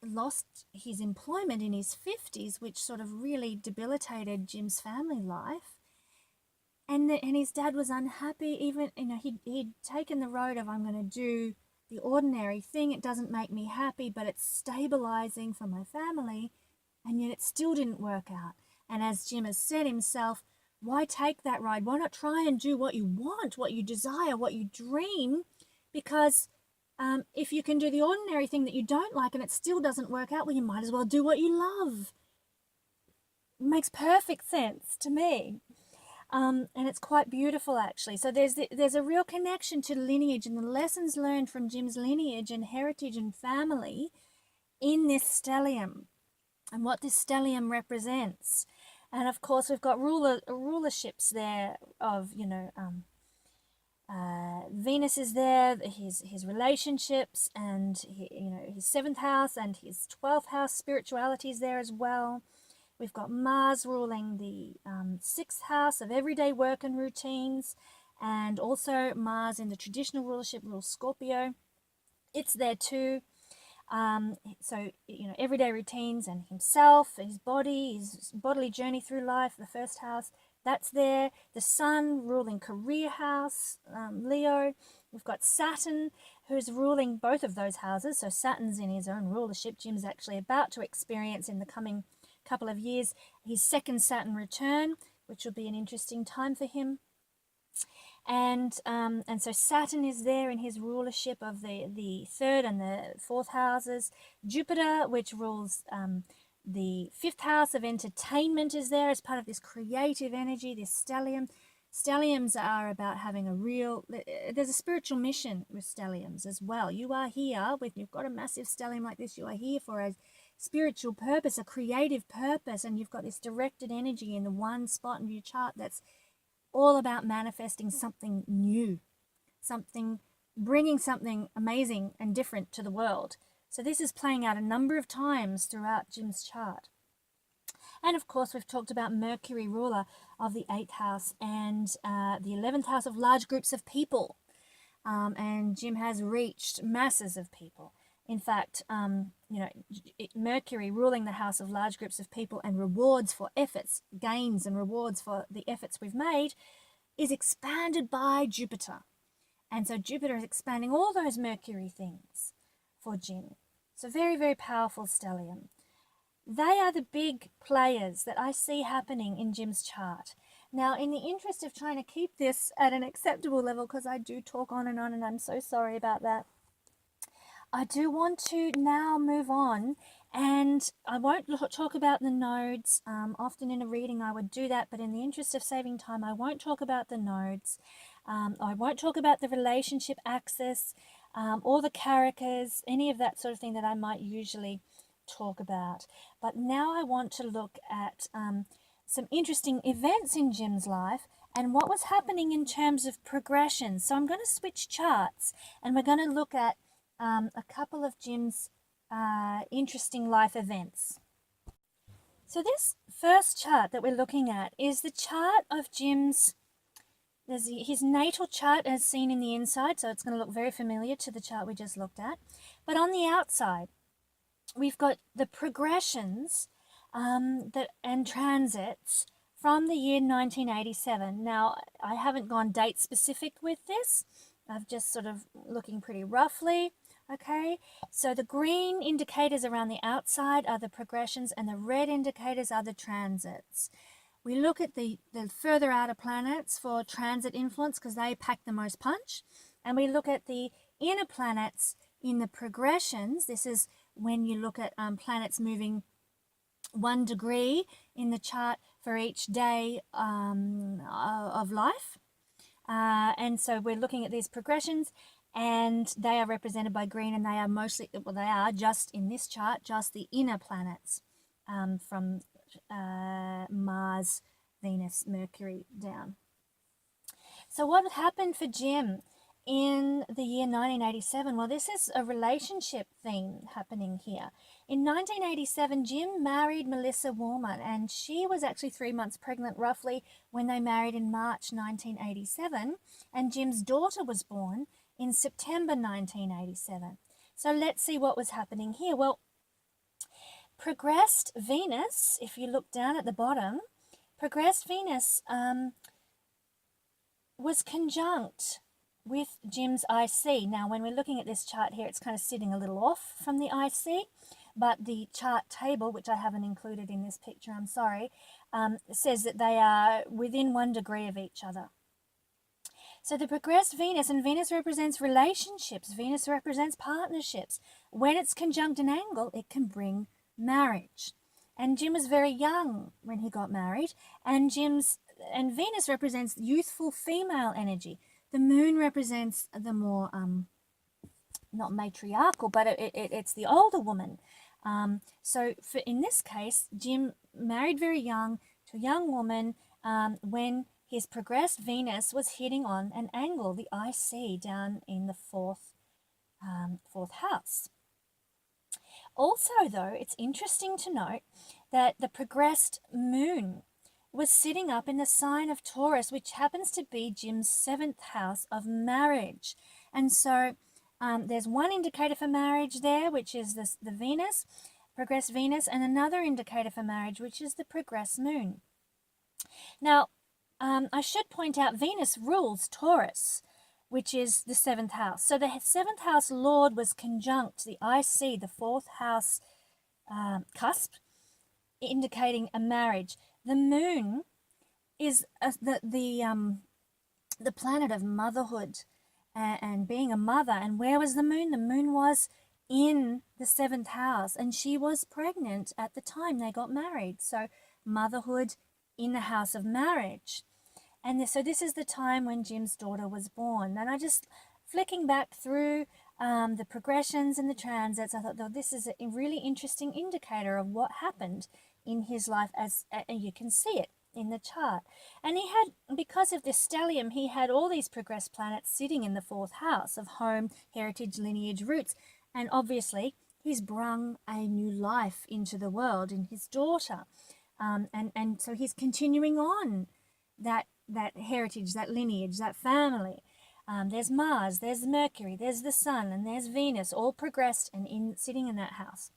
lost his employment in his 50s, which sort of really debilitated Jim's family life. And his dad was unhappy. Even, he'd taken the road of, I'm going to do the ordinary thing. It doesn't make me happy, but it's stabilizing for my family. And yet it still didn't work out. And as Jim has said himself, why take that ride? Why not try and do what you want, what you desire, what you dream? Because if you can do the ordinary thing that you don't like and it still doesn't work out, well, you might as well do what you love. It makes perfect sense to me. And it's quite beautiful, actually. So there's a real connection to lineage and the lessons learned from Jim's lineage and heritage and family in this stellium, and what this stellium represents. And of course, we've got rulerships there of, Venus is there, his relationships, and his 7th house and his 12th house spirituality is there as well. We've got Mars ruling the 6th house of everyday work and routines, and also Mars in the traditional rulership rules Scorpio. It's there too. So, everyday routines and himself, his body, his bodily journey through life, the 1st house, that's there. The Sun ruling career house, Leo. We've got Saturn, who's ruling both of those houses. So Saturn's in his own rulership. Jim's actually about to experience in the coming couple of years his 2nd Saturn return, which will be an interesting time for him. And so Saturn is there in his rulership of the 3rd and the 4th houses. Jupiter, which rules the 5th house of entertainment, is there as part of this creative energy, this stellium. Stelliums are about having there's a spiritual mission with stelliums as well. You are here, you've got a massive stellium like this, you are here for a spiritual purpose, a creative purpose, and you've got this directed energy in the one spot in your chart that's all about manifesting something new, something, bringing something amazing and different to the world. So this is playing out a number of times throughout Jim's chart. And of course, we've talked about Mercury, ruler of the 8th house, and the 11th house of large groups of people. And Jim has reached masses of people. In fact, Mercury ruling the house of large groups of people and rewards for efforts, gains and rewards for the efforts we've made, is expanded by Jupiter. And so Jupiter is expanding all those Mercury things for Jim. So very, very powerful stellium. They are the big players that I see happening in Jim's chart. Now, in the interest of trying to keep this at an acceptable level, because I do talk on, and I'm so sorry about that, I do want to now move on, and I won't talk about the nodes. Often in a reading I would do that, but in the interest of saving time, I won't talk about the nodes. I won't talk about the relationship axis, or the characters, any of that sort of thing that I might usually talk about. But now I want to look at some interesting events in Jim's life and what was happening in terms of progression. So I'm going to switch charts, and we're going to look at a couple of Jim's interesting life events. So this first chart that we're looking at is the chart of Jim's, there's his natal chart as seen in the inside, so it's going to look very familiar to the chart we just looked at. But on the outside, we've got the progressions and transits from the year 1987. Now, I haven't gone date specific with this. I've just sort of looking pretty roughly. Okay, so the green indicators around the outside are the progressions, and the red indicators are the transits. We look at the further outer planets for transit influence because they pack the most punch. And we look at the inner planets in the progressions. This is when you look at planets moving 1 degree in the chart for each day of life. And so we're looking at these progressions, and they are represented by green, and they are mostly, well, they are just in this chart, just the inner planets from Mars, Venus, Mercury down. So what happened for Jim in the year 1987? Well, this is a relationship theme happening here. In 1987, Jim married Melissa Woolman, and she was actually 3 months pregnant roughly when they married in March 1987, and Jim's daughter was born in September 1987. So let's see what was happening here. Well, progressed Venus, if you look down at the bottom, progressed Venus was conjunct with Jim's IC. Now, when we're looking at this chart here, it's kind of sitting a little off from the IC, but the chart table, which I haven't included in this picture, I'm sorry, says that they are within 1 degree of each other. So the progressed Venus, and Venus represents relationships, Venus represents partnerships. When it's conjunct an angle, it can bring marriage. And Jim was very young when he got married, and Venus represents youthful female energy. The moon represents the more, not matriarchal, but it's the older woman. So in this case, Jim married very young to a young woman when his progressed Venus was hitting on an angle, the IC, down in the fourth house. Also, though, it's interesting to note that the progressed moon was sitting up in the sign of Taurus, which happens to be Jim's 7th house of marriage. And so there's one indicator for marriage there, which is the Venus, progressed Venus, and another indicator for marriage, which is the progressed moon. Now, I should point out Venus rules Taurus, which is the 7th house. So the 7th house lord was conjunct the IC, the 4th house cusp, indicating a marriage. The moon is the planet of motherhood and being a mother. And where was the moon? The moon was in the 7th house, and she was pregnant at the time they got married. So motherhood in the house of marriage. And so this is the time when Jim's daughter was born. And I just, flicking back through the progressions and the transits, I thought, oh, this is a really interesting indicator of what happened in his life, as you can see it in the chart. And he had, because of this stellium, he had all these progressed planets sitting in the fourth house of home, heritage, lineage, roots. And obviously, he's brung a new life into the world in his daughter. And so he's continuing on that heritage, that lineage, that family. There's Mars, there's Mercury, there's the Sun, and there's Venus, all progressed and sitting in that house.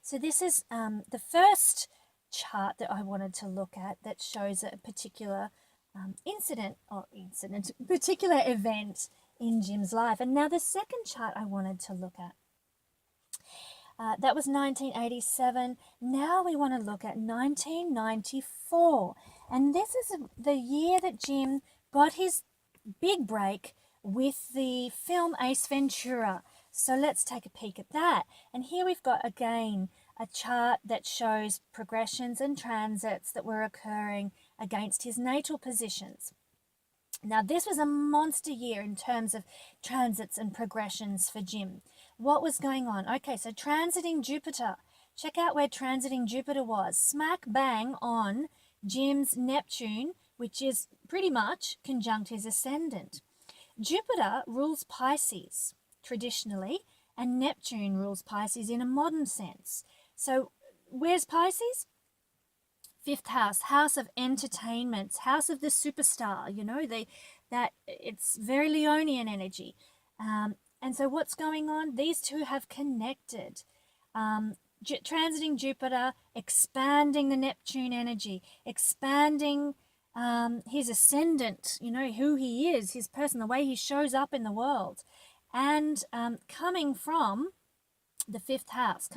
So this is the first chart that I wanted to look at that shows a particular particular event in Jim's life. And now the second chart I wanted to look at, that was 1987. Now we want to look at 1994. And this is the year that Jim got his big break with the film Ace Ventura. So let's take a peek at that. And here we've got, again, a chart that shows progressions and transits that were occurring against his natal positions. Now, this was a monster year in terms of transits and progressions for Jim. What was going on? Okay, so transiting Jupiter. Check out where transiting Jupiter was. Smack bang on Jim's Neptune, which is pretty much conjunct his ascendant. Jupiter rules Pisces traditionally, and Neptune rules Pisces in a modern sense. So where's Pisces? Fifth house, house of entertainments, house of the superstar, you know, that it's very Leonian energy. And so what's going on? These two have connected. Transiting Jupiter, expanding the Neptune energy, expanding his ascendant, you know, who he is, his person, the way he shows up in the world. And coming from the fifth house,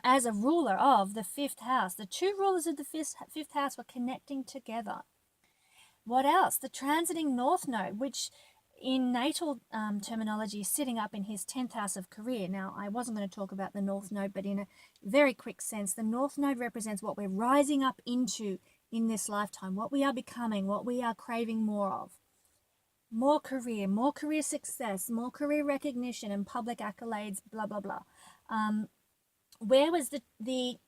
as a ruler of the fifth house. The two rulers of the fifth house were connecting together. What else? The transiting North Node, which in natal terminology is sitting up in his 10th house of career. Now, I wasn't going to talk about the North Node, but in a very quick sense, the North Node represents what we're rising up into in this lifetime, what we are becoming, what we are craving more of. More career success, more career recognition and public accolades, blah, blah, blah. Where was the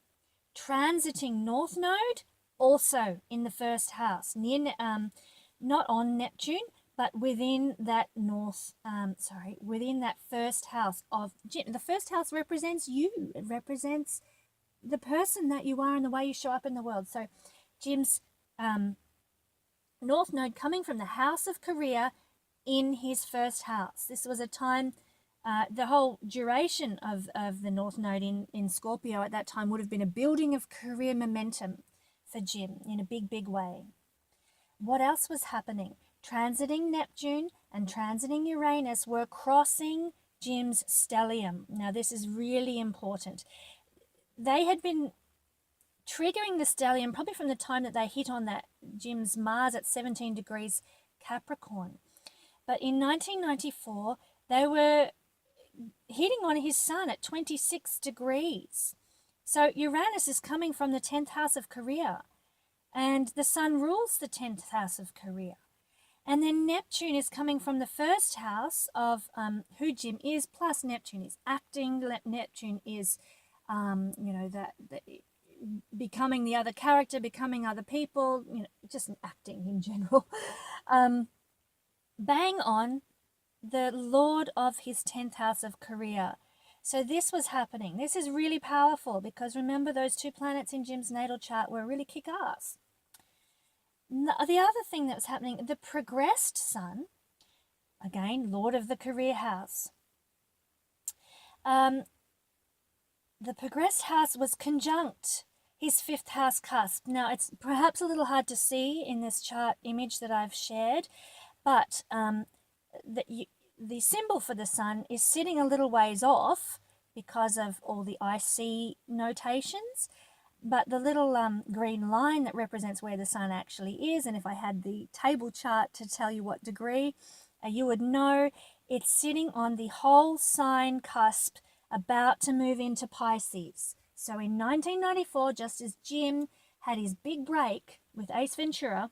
transiting North Node? Also in the first house, near, not on Neptune, but within that within that first house of Jim. The first house represents you. It represents the person that you are and the way you show up in the world. So Jim's North Node coming from the house of career in his first house. This was a time, the whole duration of the North Node in Scorpio at that time would have been a building of career momentum for Jim in a big, big way. What else was happening? Transiting Neptune and transiting Uranus were crossing Jim's stellium. Now, this is really important. They had been triggering the stellium probably from the time that they hit on that Jim's Mars at 17 degrees Capricorn. But in 1994, they were hitting on his Sun at 26 degrees. So Uranus is coming from the 10th house of career, and the Sun rules the 10th house of career. And then Neptune is coming from the first house of who Jim is, plus Neptune is acting. Neptune is, becoming the other character, becoming other people, just acting in general. Bang on the Lord of his 10th house of career. So this was happening. This is really powerful because remember those two planets in Jim's natal chart were really kick-ass. The other thing that was happening, the progressed Sun, again, Lord of the career house. The progressed house was conjunct his fifth house cusp. Now, it's perhaps a little hard to see in this chart image that I've shared, but the symbol for the Sun is sitting a little ways off because of all the IC notations. But the little green line that represents where the Sun actually is, and if I had the table chart to tell you what degree, you would know it's sitting on the whole sign cusp about to move into Pisces. So in 1994, just as Jim had his big break with Ace Ventura,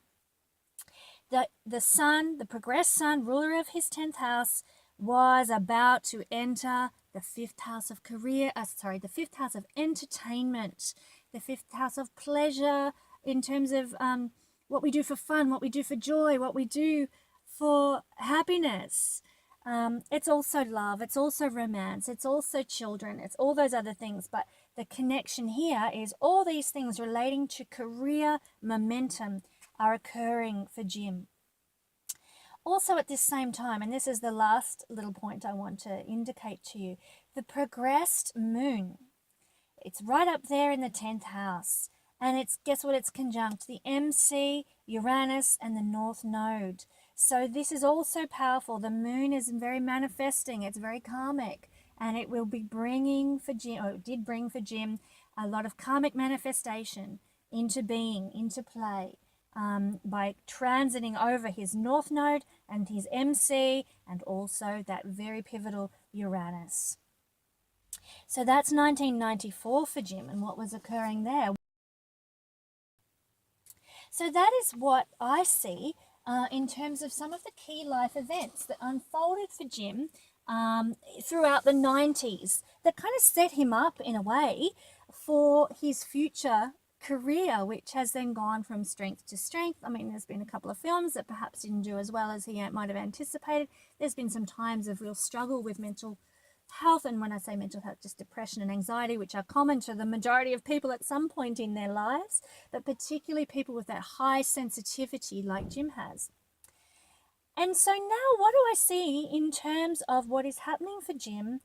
the Sun, the progressed Sun, ruler of his 10th house, was about to enter the fifth house of career, the fifth house of entertainment, the fifth house of pleasure in terms of what we do for fun, what we do for joy, what we do for happiness. It's also love, it's also romance, it's also children, it's all those other things. But the connection here is all these things relating to career momentum are occurring for Jim. Also at this same time, and this is the last little point I want to indicate to you, the progressed moon. It's right up there in the 10th house. And it's, guess what, it's conjunct the MC, Uranus, and the North Node. So this is also powerful. The moon is very manifesting. It's very karmic. And it will be bringing for Jim, or it did bring for Jim, a lot of karmic manifestation into being, into play, by transiting over his North Node and his MC, and also that very pivotal Uranus. So that's 1994 for Jim and what was occurring there. So that is what I see in terms of some of the key life events that unfolded for Jim throughout the 90s that kind of set him up in a way for his future career, which has then gone from strength to strength. I mean, there's been a couple of films that perhaps didn't do as well as he might have anticipated. There's been some times of real struggle with mental health, and when I say mental health, just depression and anxiety, which are common to the majority of people at some point in their lives, but particularly people with that high sensitivity like Jim has. And so now what do I see in terms of what is happening for Jim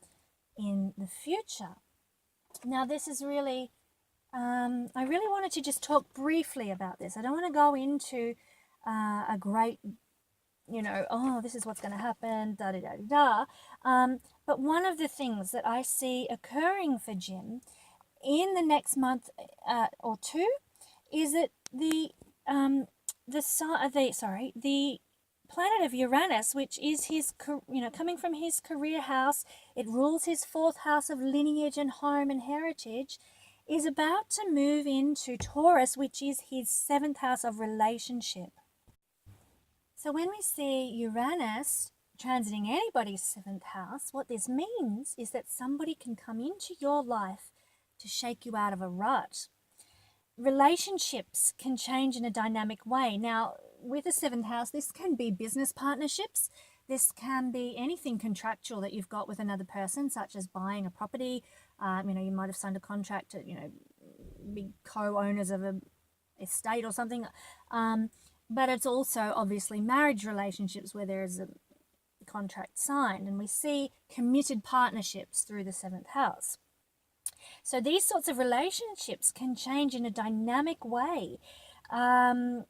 in the future? Now this is really, I really wanted to just talk briefly about this. I don't want to go into a great, oh, this is what's going to happen, da-da-da-da-da. But one of the things that I see occurring for Jim in the next month or two is that the planet of Uranus, which is his, coming from his career house, it rules his fourth house of lineage and home and heritage, is about to move into Taurus, which is his seventh house of relationship. So when we see Uranus transiting anybody's seventh house, what this means is that somebody can come into your life to shake you out of a rut. Relationships can change in a dynamic way. Now, with the seventh house, this can be business partnerships. This can be anything contractual that you've got with another person, such as buying a property. You might have signed a contract to, be co-owners of an estate or something. But it's also obviously marriage relationships where there is a contract signed, and we see committed partnerships through the seventh house. So these sorts of relationships can change in a dynamic way. No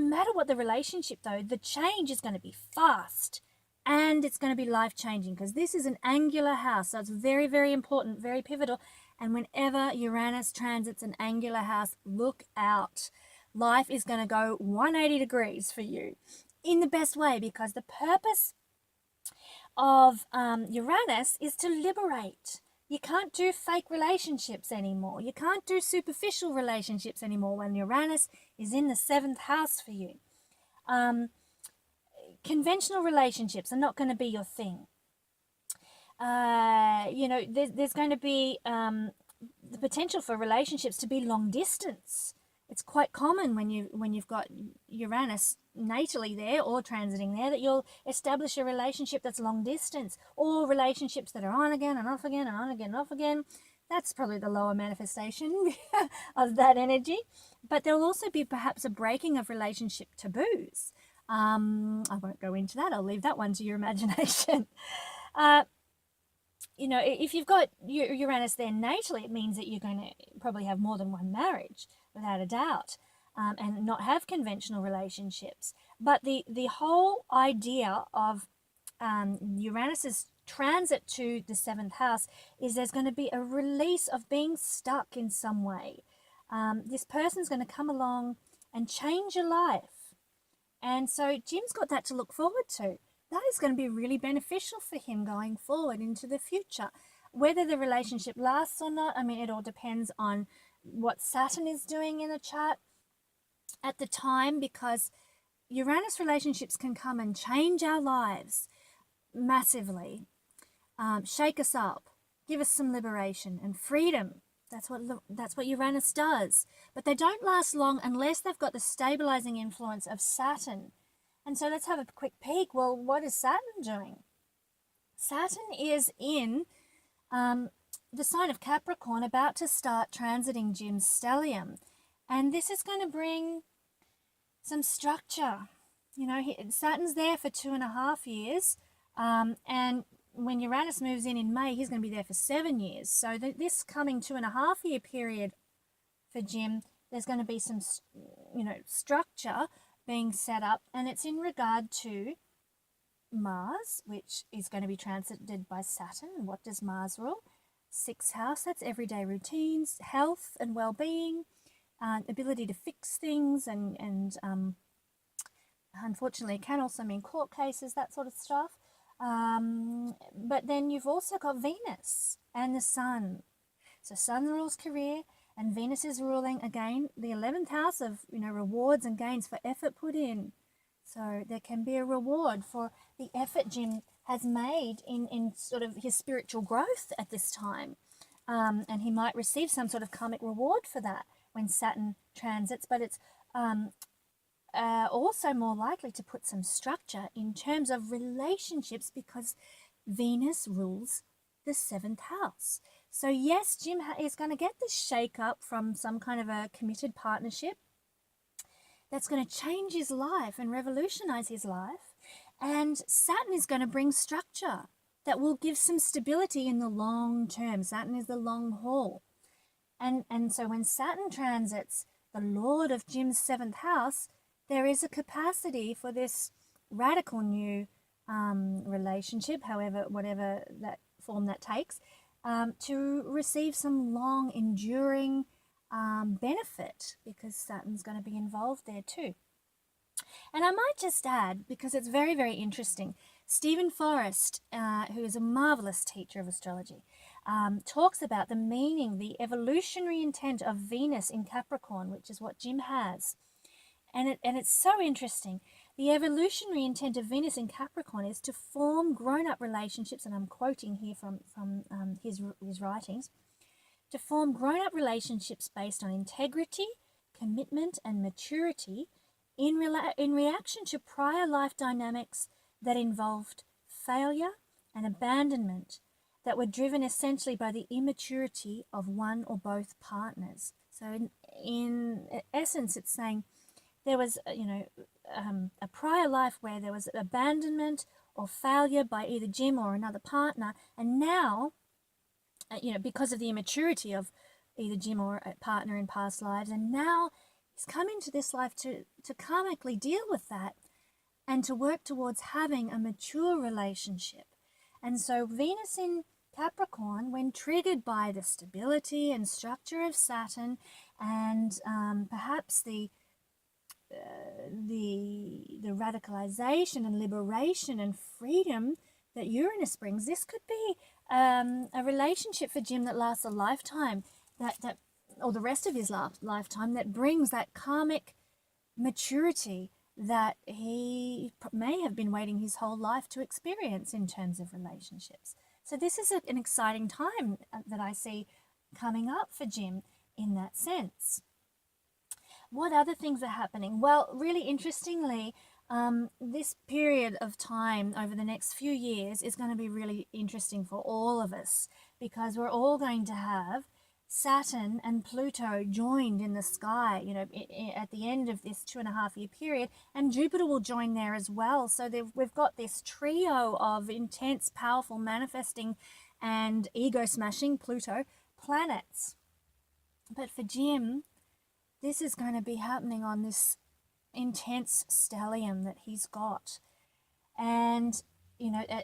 matter what the relationship, though, the change is going to be fast and it's going to be life-changing, because this is an angular house. So it's very, very important, very pivotal. And whenever Uranus transits an angular house, look out. Life is going to go 180 degrees for you in the best way, because the purpose of Uranus is to liberate. You can't do fake relationships anymore. You can't do superficial relationships anymore when Uranus is in the seventh house for you. Conventional relationships are not going to be your thing. There's going to be the potential for relationships to be long distance. It's quite common when you've got Uranus natally there or transiting there that you'll establish a relationship that's long distance, or relationships that are on again and off again and on again and off again. That's probably the lower manifestation of that energy. But there'll also be perhaps a breaking of relationship taboos. I won't go into that. I'll leave that one to your imagination. If you've got Uranus there natally, it means that you're going to probably have more than one marriage, without a doubt, and not have conventional relationships. But the whole idea of Uranus's transit to the seventh house is there's going to be a release of being stuck in some way. This person's going to come along and change your life. And so Jim's got that to look forward to. That is going to be really beneficial for him going forward into the future. Whether the relationship lasts or not, it all depends on what Saturn is doing in the chart at the time, because Uranus relationships can come and change our lives massively, shake us up, give us some liberation and freedom That's what Uranus does. But they don't last long unless they've got the stabilizing influence of Saturn. And so let's have a quick peek. Well, what is Saturn doing? Saturn is in the sign of Capricorn, about to start transiting Jim's stellium. And this is going to bring some structure. You know, Saturn's there for 2.5 years. And when Uranus moves in May, he's going to be there for 7 years. So this coming 2.5 year period for Jim, there's going to be some, structure being set up, and it's in regard to Mars, which is going to be transited by Saturn. What does Mars rule? 6th house, that's everyday routines, health and well-being, ability to fix things, and unfortunately it can also mean court cases, that sort of stuff. But then you've also got Venus and the Sun. So Sun rules career, and Venus is ruling, again, the 11th house of, rewards and gains for effort put in. So there can be a reward for the effort Jim has made in sort of his spiritual growth at this time. And he might receive some sort of karmic reward for that when Saturn transits, but it's also more likely to put some structure in terms of relationships, because Venus rules the 7th house. So yes, Jim is going to get this shake up from some kind of a committed partnership that's going to change his life and revolutionize his life. And Saturn is going to bring structure that will give some stability in the long term. Saturn is the long haul. And so when Saturn transits the Lord of Jim's 7th house, there is a capacity for this radical new relationship, whatever that form that takes, to receive some long enduring benefit, because Saturn's going to be involved there too. And I might just add, because it's very, very interesting, Stephen Forrest, who is a marvelous teacher of astrology, talks about the meaning, the evolutionary intent of Venus in Capricorn, which is what Jim has. And it's so interesting. The evolutionary intent of Venus in Capricorn is to form grown-up relationships, and I'm quoting here from his writings, to form grown-up relationships based on integrity, commitment, and maturity in reaction to prior life dynamics that involved failure and abandonment, that were driven essentially by the immaturity of one or both partners. So in essence, it's saying there was, a prior life where there was abandonment or failure by either Jim or another partner, and now, because of the immaturity of either Jim or a partner in past lives, and now he's come into this life to karmically deal with that and to work towards having a mature relationship. And so Venus in Capricorn, when triggered by the stability and structure of Saturn, and perhaps the radicalization and liberation and freedom that Uranus brings, this could be a relationship for Jim that lasts a lifetime, that or the rest of his lifetime, that brings that karmic maturity that he may have been waiting his whole life to experience in terms of relationships. So this is an exciting time that I see coming up for Jim in that sense. What other things are happening? Well, really interestingly, this period of time over the next few years is going to be really interesting for all of us, because we're all going to have Saturn and Pluto joined in the sky, at the end of this 2.5 year period, and Jupiter will join there as well. So we've got this trio of intense, powerful, manifesting and ego smashing Pluto planets. But for Jim, this is going to be happening on this intense stellium that he's got. And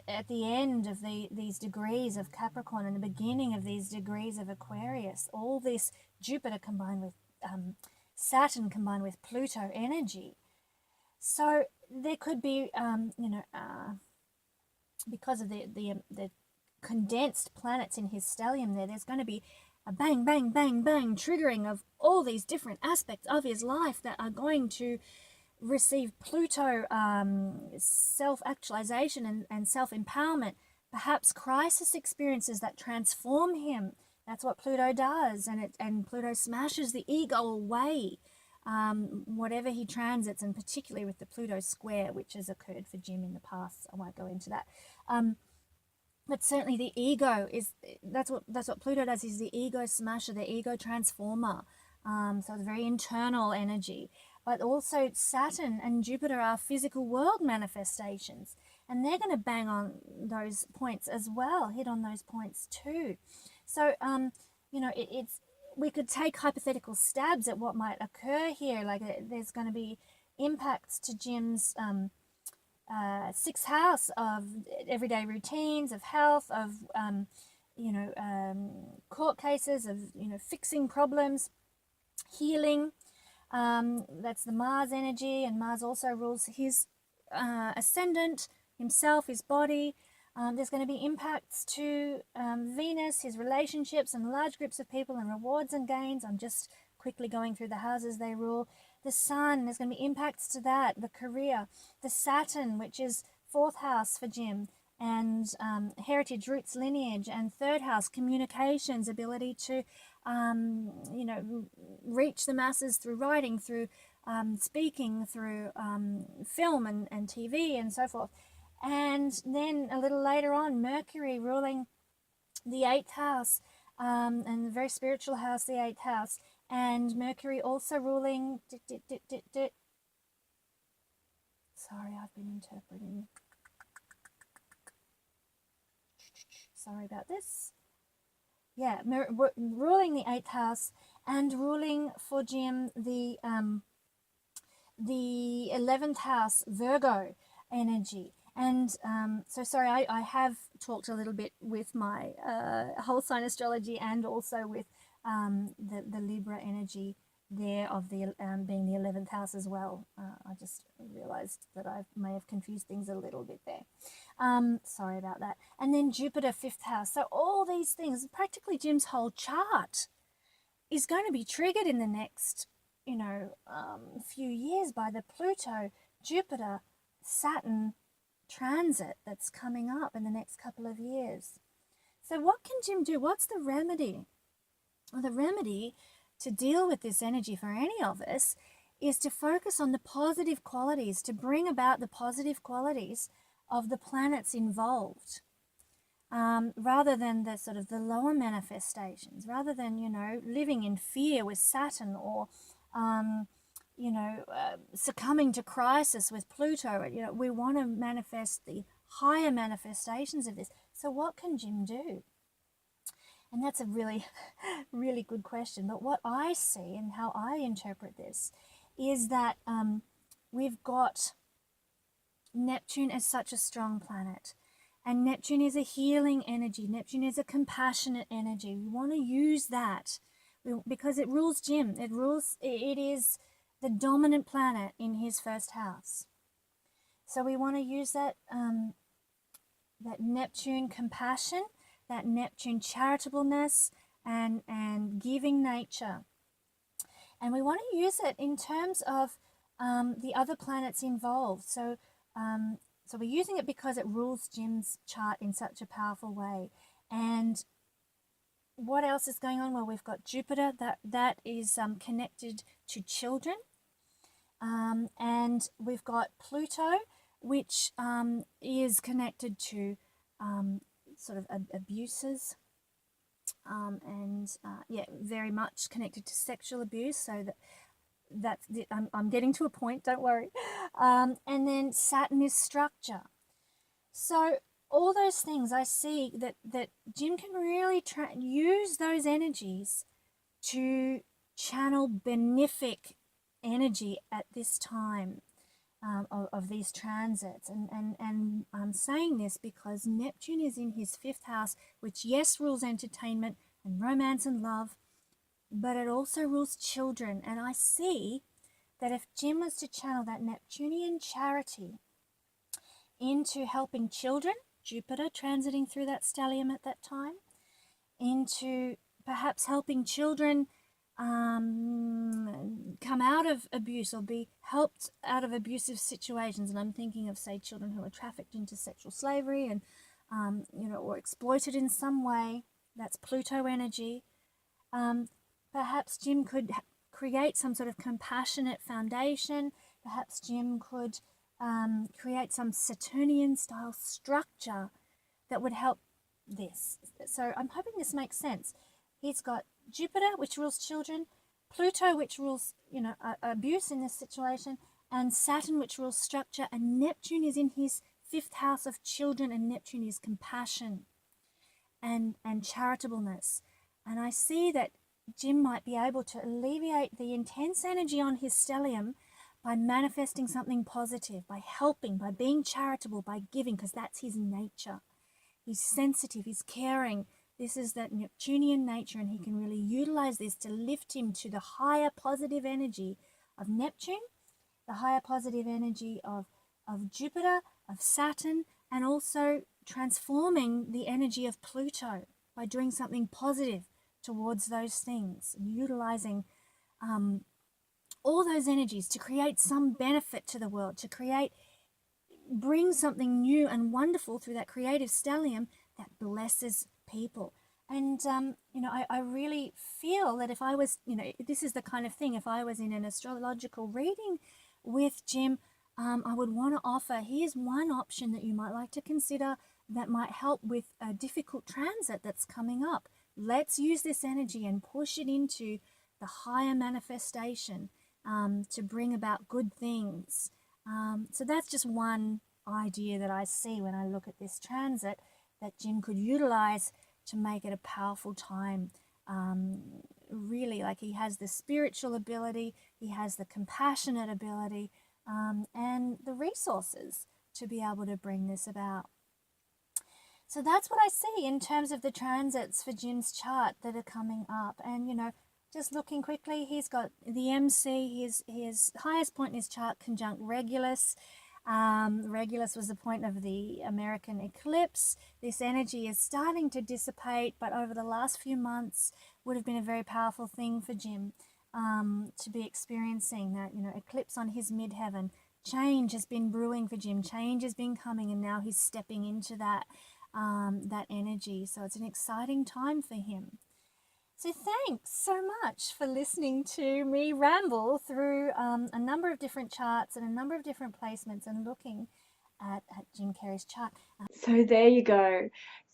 at the end of these degrees of Capricorn and the beginning of these degrees of Aquarius, all this Jupiter combined with Saturn combined with Pluto energy. So there could be, because of the condensed planets in his stellium there's going to be a bang, bang, bang, bang triggering of all these different aspects of his life that are going to receive Pluto self-actualization and self-empowerment, perhaps crisis experiences that transform him That's what Pluto does, and Pluto smashes the ego away, whatever he transits, and particularly with the Pluto square, which has occurred for Jim in the past. I won't go into that. But certainly the ego is that's what Pluto does. Is the ego smasher, the ego transformer. So it's a very internal energy. But also Saturn and Jupiter are physical world manifestations, and they're going to bang on those points as well, hit on those points too. So it's we could take hypothetical stabs at what might occur here. Like there's going to be impacts to Jim's sixth house of everyday routines, of health, of court cases, of fixing problems, healing. That's the Mars energy, and Mars also rules his ascendant, himself, his body. There's going to be impacts to Venus, his relationships, and large groups of people, and rewards and gains. I'm just quickly going through the houses they rule. The Sun, there's going to be impacts to that, the career. The Saturn, which is fourth house for Jim, and heritage, roots, lineage, and third house, communications, ability to reach the masses through writing, through speaking, through film and TV and so forth. And then a little later on, Mercury ruling the eighth house, and the very spiritual house, the eighth house, and Mercury also ruling. Sorry, I've been interpreting. Sorry about this. Yeah, ruling the eighth house, and ruling for Jim the 11th house, Virgo energy. And so sorry, I have talked a little bit with my whole sign astrology, and also with the Libra energy there of the being the 11th house as well. I just realized that I may have confused things a little bit there. Sorry about that. And then Jupiter, fifth house. So all these things, practically Jim's whole chart is going to be triggered in the next, few years by the Pluto, Jupiter, Saturn transit that's coming up in the next couple of years. So what can Jim do? What's the remedy? Well, the remedy to deal with this energy for any of us is to focus on the positive qualities, to bring about the positive qualities of the planets involved, rather than the sort of the lower manifestations, rather than, living in fear with Saturn, or, succumbing to crisis with Pluto. We want to manifest the higher manifestations of this. So what can Jim do? And that's a really, really good question. But what I see and how I interpret this is that we've got Neptune as such a strong planet. And Neptune is a healing energy. Neptune is a compassionate energy. We want to use that because it rules Jim. It is the dominant planet in his first house. So we want to use that Neptune compassion, that Neptune charitableness, and giving nature. And we want to use it in terms of the other planets involved. So we're using it because it rules Jim's chart in such a powerful way. And what else is going on? Well, we've got Jupiter that is connected to children. And we've got Pluto, which is connected to sort of abuses, and very much connected to sexual abuse. So that's I'm getting to a point, don't worry. And then Saturn is structure. So all those things, I see that Jim can really use those energies to channel benefic energy at this time of these transits. And I'm saying this because Neptune is in his fifth house, which, yes, rules entertainment and romance and love, but it also rules children. And I see that if Jim was to channel that Neptunian charity into helping children, Jupiter transiting through that stellium at that time, into perhaps helping children come out of abuse or be helped out of abusive situations. And I'm thinking of, say, children who are trafficked into sexual slavery and, or exploited in some way. that's Pluto energy. Perhaps Jim could create some sort of compassionate foundation. Perhaps Jim could create some Saturnian style structure that would help this. So I'm hoping this makes sense. He's got Jupiter, which rules children, Pluto, which rules, abuse in this situation, and Saturn, which rules structure, and Neptune is in his fifth house of children, and Neptune is compassion and charitableness. And I see that Jim might be able to alleviate the intense energy on his stellium by manifesting something positive, by helping, by being charitable, by giving, because that's his nature. He's sensitive, he's caring. This is that Neptunian nature, and he can really utilize this to lift him to the higher positive energy of Neptune, the higher positive energy of Jupiter, of Saturn, and also transforming the energy of Pluto by doing something positive towards those things, and utilizing all those energies to create some benefit to the world, to bring something new and wonderful through that creative stellium that blesses people. And, I really feel that if I was, this is the kind of thing, if I was in an astrological reading with Jim, I would want to offer, here's one option that you might like to consider that might help with a difficult transit that's coming up. Let's use this energy and push it into the higher manifestation to bring about good things. So that's just one idea that I see when I look at this transit that Jim could utilize to make it a powerful time. Really, like, he has the spiritual ability, he has the compassionate ability, and the resources to be able to bring this about. So that's what I see in terms of the transits for Jim's chart that are coming up. And, just looking quickly, he's got the MC, his highest point in his chart, conjunct Regulus. Regulus was the point of the American eclipse. This energy is starting to dissipate, but over the last few months would have been a very powerful thing for Jim to be experiencing that, eclipse on his midheaven. Change has been brewing for Jim. Change has been coming, and now he's stepping into that energy. So it's an exciting time for him. So thanks so much for listening to me ramble through a number of different charts and a number of different placements and looking at Jim Carrey's chart. So there you go.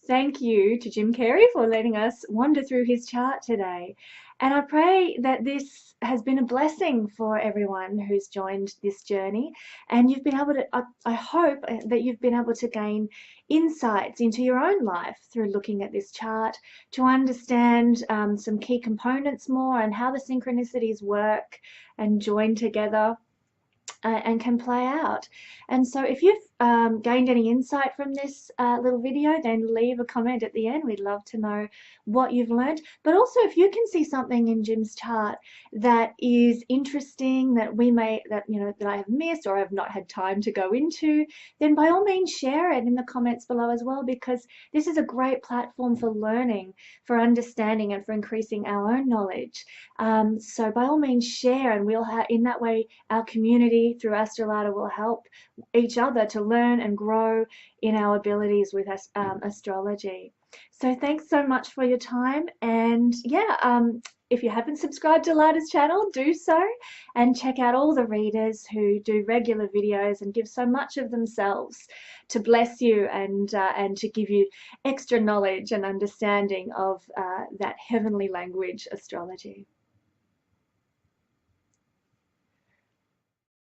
Thank you to Jim Carrey for letting us wander through his chart today. And I pray that this has been a blessing for everyone who's joined this journey. And you've been able to, I hope that you've been able to gain insights into your own life through looking at this chart to understand some key components more and how the synchronicities work and join together and can play out. And so if you've gained any insight from this little video, then leave a comment at the end. We'd love to know what you've learned. But also, if you can see something in Jim's chart that is interesting, that that I have missed or have not had time to go into, then by all means share it in the comments below as well, because this is a great platform for learning, for understanding, and for increasing our own knowledge. So by all means share, and we'll have, in that way, our community through Astrology will help each other to learn and grow in our abilities with astrology. So thanks so much for your time, and if you haven't subscribed to Lada's channel, do so, and check out all the readers who do regular videos and give so much of themselves to bless you and to give you extra knowledge and understanding of that heavenly language, astrology.